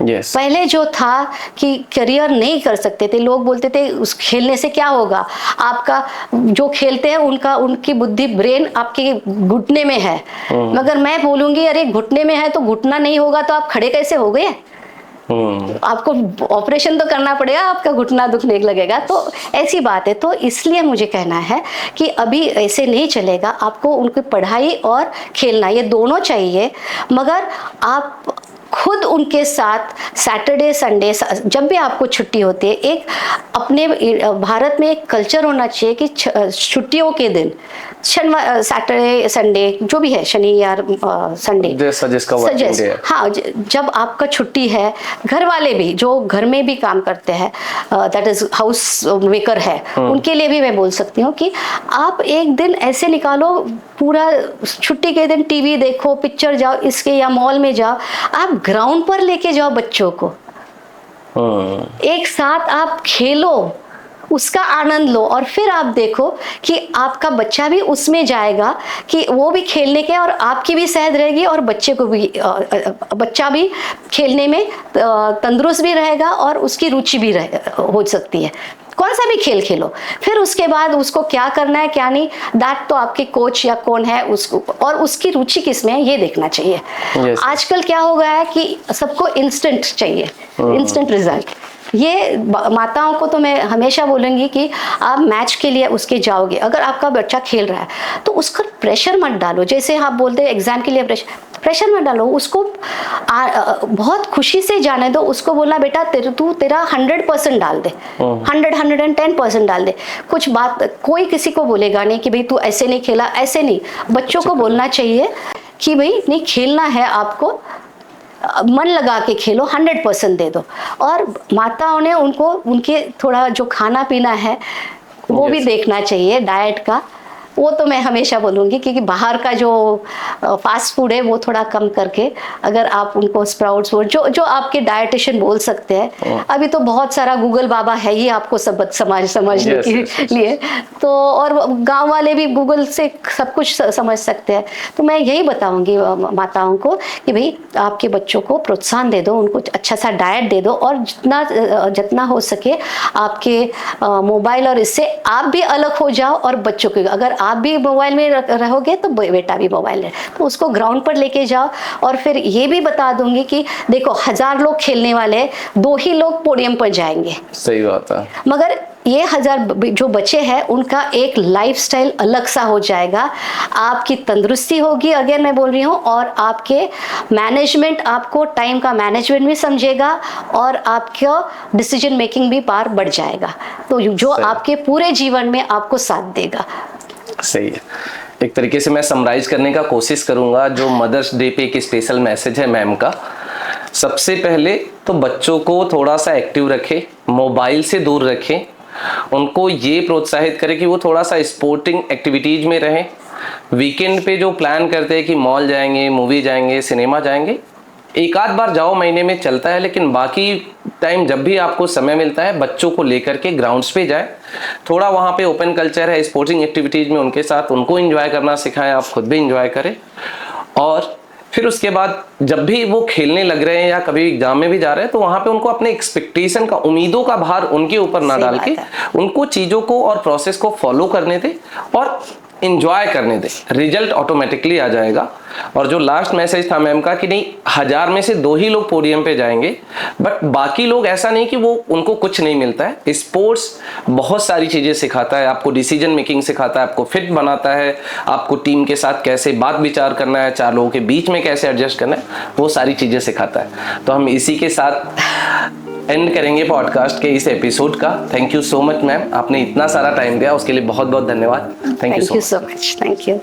Yes. पहले जो था कि करियर नहीं कर सकते थे, लोग बोलते थे उस खेलने से क्या होगा, आपका जो खेलते हैं उनकी बुद्धि, ब्रेन आपके घुटने में है। मगर मैं बोलूंगी अरे घुटने में है तो घुटना नहीं होगा तो आप खड़े कैसे हो गए? आपको ऑपरेशन तो करना पड़ेगा, आपका घुटना दुखने लगेगा। तो ऐसी बात है। तो इसलिए मुझे कहना है कि अभी ऐसे नहीं चलेगा, आपको उनकी पढ़ाई और खेलना ये दोनों चाहिए। मगर आप खुद उनके साथ सैटरडे संडे जब भी आपको छुट्टी होती है, एक अपने भारत में एक कल्चर होना चाहिए कि छुट्टियों के दिन, शनिवार, सैटरडे, संडे जो भी है, शनि या संडे, हाँ, जब आपका छुट्टी है, घर वाले भी जो घर में भी काम करते हैं, दैट इज हाउस मेकर है, उनके लिए भी मैं बोल सकती हूँ कि आप एक दिन ऐसे निकालो, पूरा छुट्टी के दिन टीवी देखो, पिक्चर जाओ, इसके या मॉल में जाओ, आप ग्राउंड पर लेके जाओ बच्चों को, एक साथ आप खेलो, उसका आनंद लो और फिर आप देखो कि आपका बच्चा भी उसमें जाएगा, कि वो भी खेलने के और आपकी भी सेहत रहेगी और बच्चे को भी बच्चा भी खेलने में तंदुरुस्त भी रहेगा और उसकी रुचि भी हो सकती है। कौन सा भी खेल खेलो, फिर उसके बाद उसको क्या करना है क्या नहीं, दैट तो आपके कोच या कौन है उसको, और उसकी रुचि किसमें है ये देखना चाहिए। आजकल क्या हो गया है कि सबको इंस्टेंट चाहिए, इंस्टेंट रिजल्ट। ये माताओं को तो मैं हमेशा बोलूँगी कि आप मैच के लिए उसके जाओगे, अगर आपका बच्चा खेल रहा है तो उसका प्रेशर मत डालो। जैसे आप बोलते हैं एग्जाम के लिए प्रेशर मत डालो, उसको बहुत खुशी से जाने दो। उसको बोलना बेटा तू तेरा 100% डाल दे, 110% डाल दे। कुछ बात कोई किसी को बोलेगा नहीं कि भाई तू ऐसे नहीं खेला, ऐसे नहीं। बच्चों को बोलना चाहिए कि भाई नहीं खेलना है आपको, मन लगा के खेलो, 100% दे दो। और माताओं ने उनको उनके थोड़ा जो खाना पीना है वो भी देखना चाहिए, डाइट का। वो तो मैं हमेशा बोलूँगी क्योंकि बाहर का जो फास्ट फूड है वो थोड़ा कम करके, अगर आप उनको स्प्राउट्स जो आपके डाइटिशियन बोल सकते हैं। अभी तो बहुत सारा गूगल बाबा है ही आपको सब समझने के लिए, तो और गांव वाले भी गूगल से सब कुछ समझ सकते हैं। तो मैं यही बताऊंगी माताओं को कि भाई आपके बच्चों को प्रोत्साहन दे दो, उनको अच्छा सा डाइट दे दो, और जितना हो सके आपके मोबाइल और इससे आप भी अलग हो जाओ। और बच्चों के अगर आप भी मोबाइल में रहोगे तो बेटा भी मोबाइल है, तो उसको ग्राउंड पर लेके जाओ। और फिर ये भी बता दूंगी कि देखो 1000 लोग खेलने वाले, 2 ही लोग पोडियम पर जाएंगे। सही बात है। मगर ये 1000 जो बचे हैं उनका एक लाइफस्टाइल अलग सा हो जाएगा। आपकी तंदुरुस्ती होगी, अगर मैं बोल रही हूँ, और आपके मैनेजमेंट, आपको टाइम का मैनेजमेंट भी समझेगा और आपका डिसीजन मेकिंग भी पार बढ़ जाएगा, तो जो आपके पूरे जीवन में आपको साथ देगा। सही है। एक तरीके से मैं समराइज करने का कोशिश करूंगा, जो मदर्स डे पे एक स्पेशल मैसेज है मैम का। सबसे पहले तो बच्चों को थोड़ा सा एक्टिव रखें, मोबाइल से दूर रखें, उनको ये प्रोत्साहित करें कि वो थोड़ा सा स्पोर्टिंग एक्टिविटीज में रहें। वीकेंड पे जो प्लान करते हैं कि मॉल जाएंगे, मूवी जाएंगे, सिनेमा जाएंगे, एक आध बार जाओ, महीने में चलता है, लेकिन बाकी टाइम जब भी आपको समय मिलता है बच्चों को लेकर के ग्राउंड्स पे जाए। थोड़ा वहाँ पे ओपन कल्चर है, स्पोर्टिंग एक्टिविटीज में उनके साथ उनको एंजॉय करना सिखाएं, आप खुद भी एंजॉय करें। और फिर उसके बाद जब भी वो खेलने लग रहे हैं या कभी एग्जाम में भी जा रहे हैं, तो वहाँ पे उनको अपने एक्सपेक्टेशन का, उम्मीदों का भार उनके ऊपर ना डाल के उनको चीज़ों को और प्रोसेस को फॉलो करने दें और इंजॉय करने दें, रिजल्ट ऑटोमेटिकली आ जाएगा। और जो लास्ट मैसेज था मैम का कि नहीं 1000 में से 2 ही लोग पोडियम पे जाएंगे, बट बाकी लोग ऐसा नहीं कि वो उनको कुछ नहीं मिलता है। स्पोर्ट्स बहुत सारी चीज़ें सिखाता है, आपको डिसीजन मेकिंग सिखाता है, आपको फिट बनाता है, आपको टीम के साथ कैसे बात विचार करना है, 4 लोगों के बीच में कैसे एडजस्ट करना है, वो सारी चीज़ें सिखाता है। तो हम इसी के साथ एंड करेंगे पॉडकास्ट के इस एपिसोड का। Thank you so much ma'am, आपने इतना सारा टाइम दिया, उसके लिए बहुत बहुत धन्यवाद। Thank you so much. Thank you.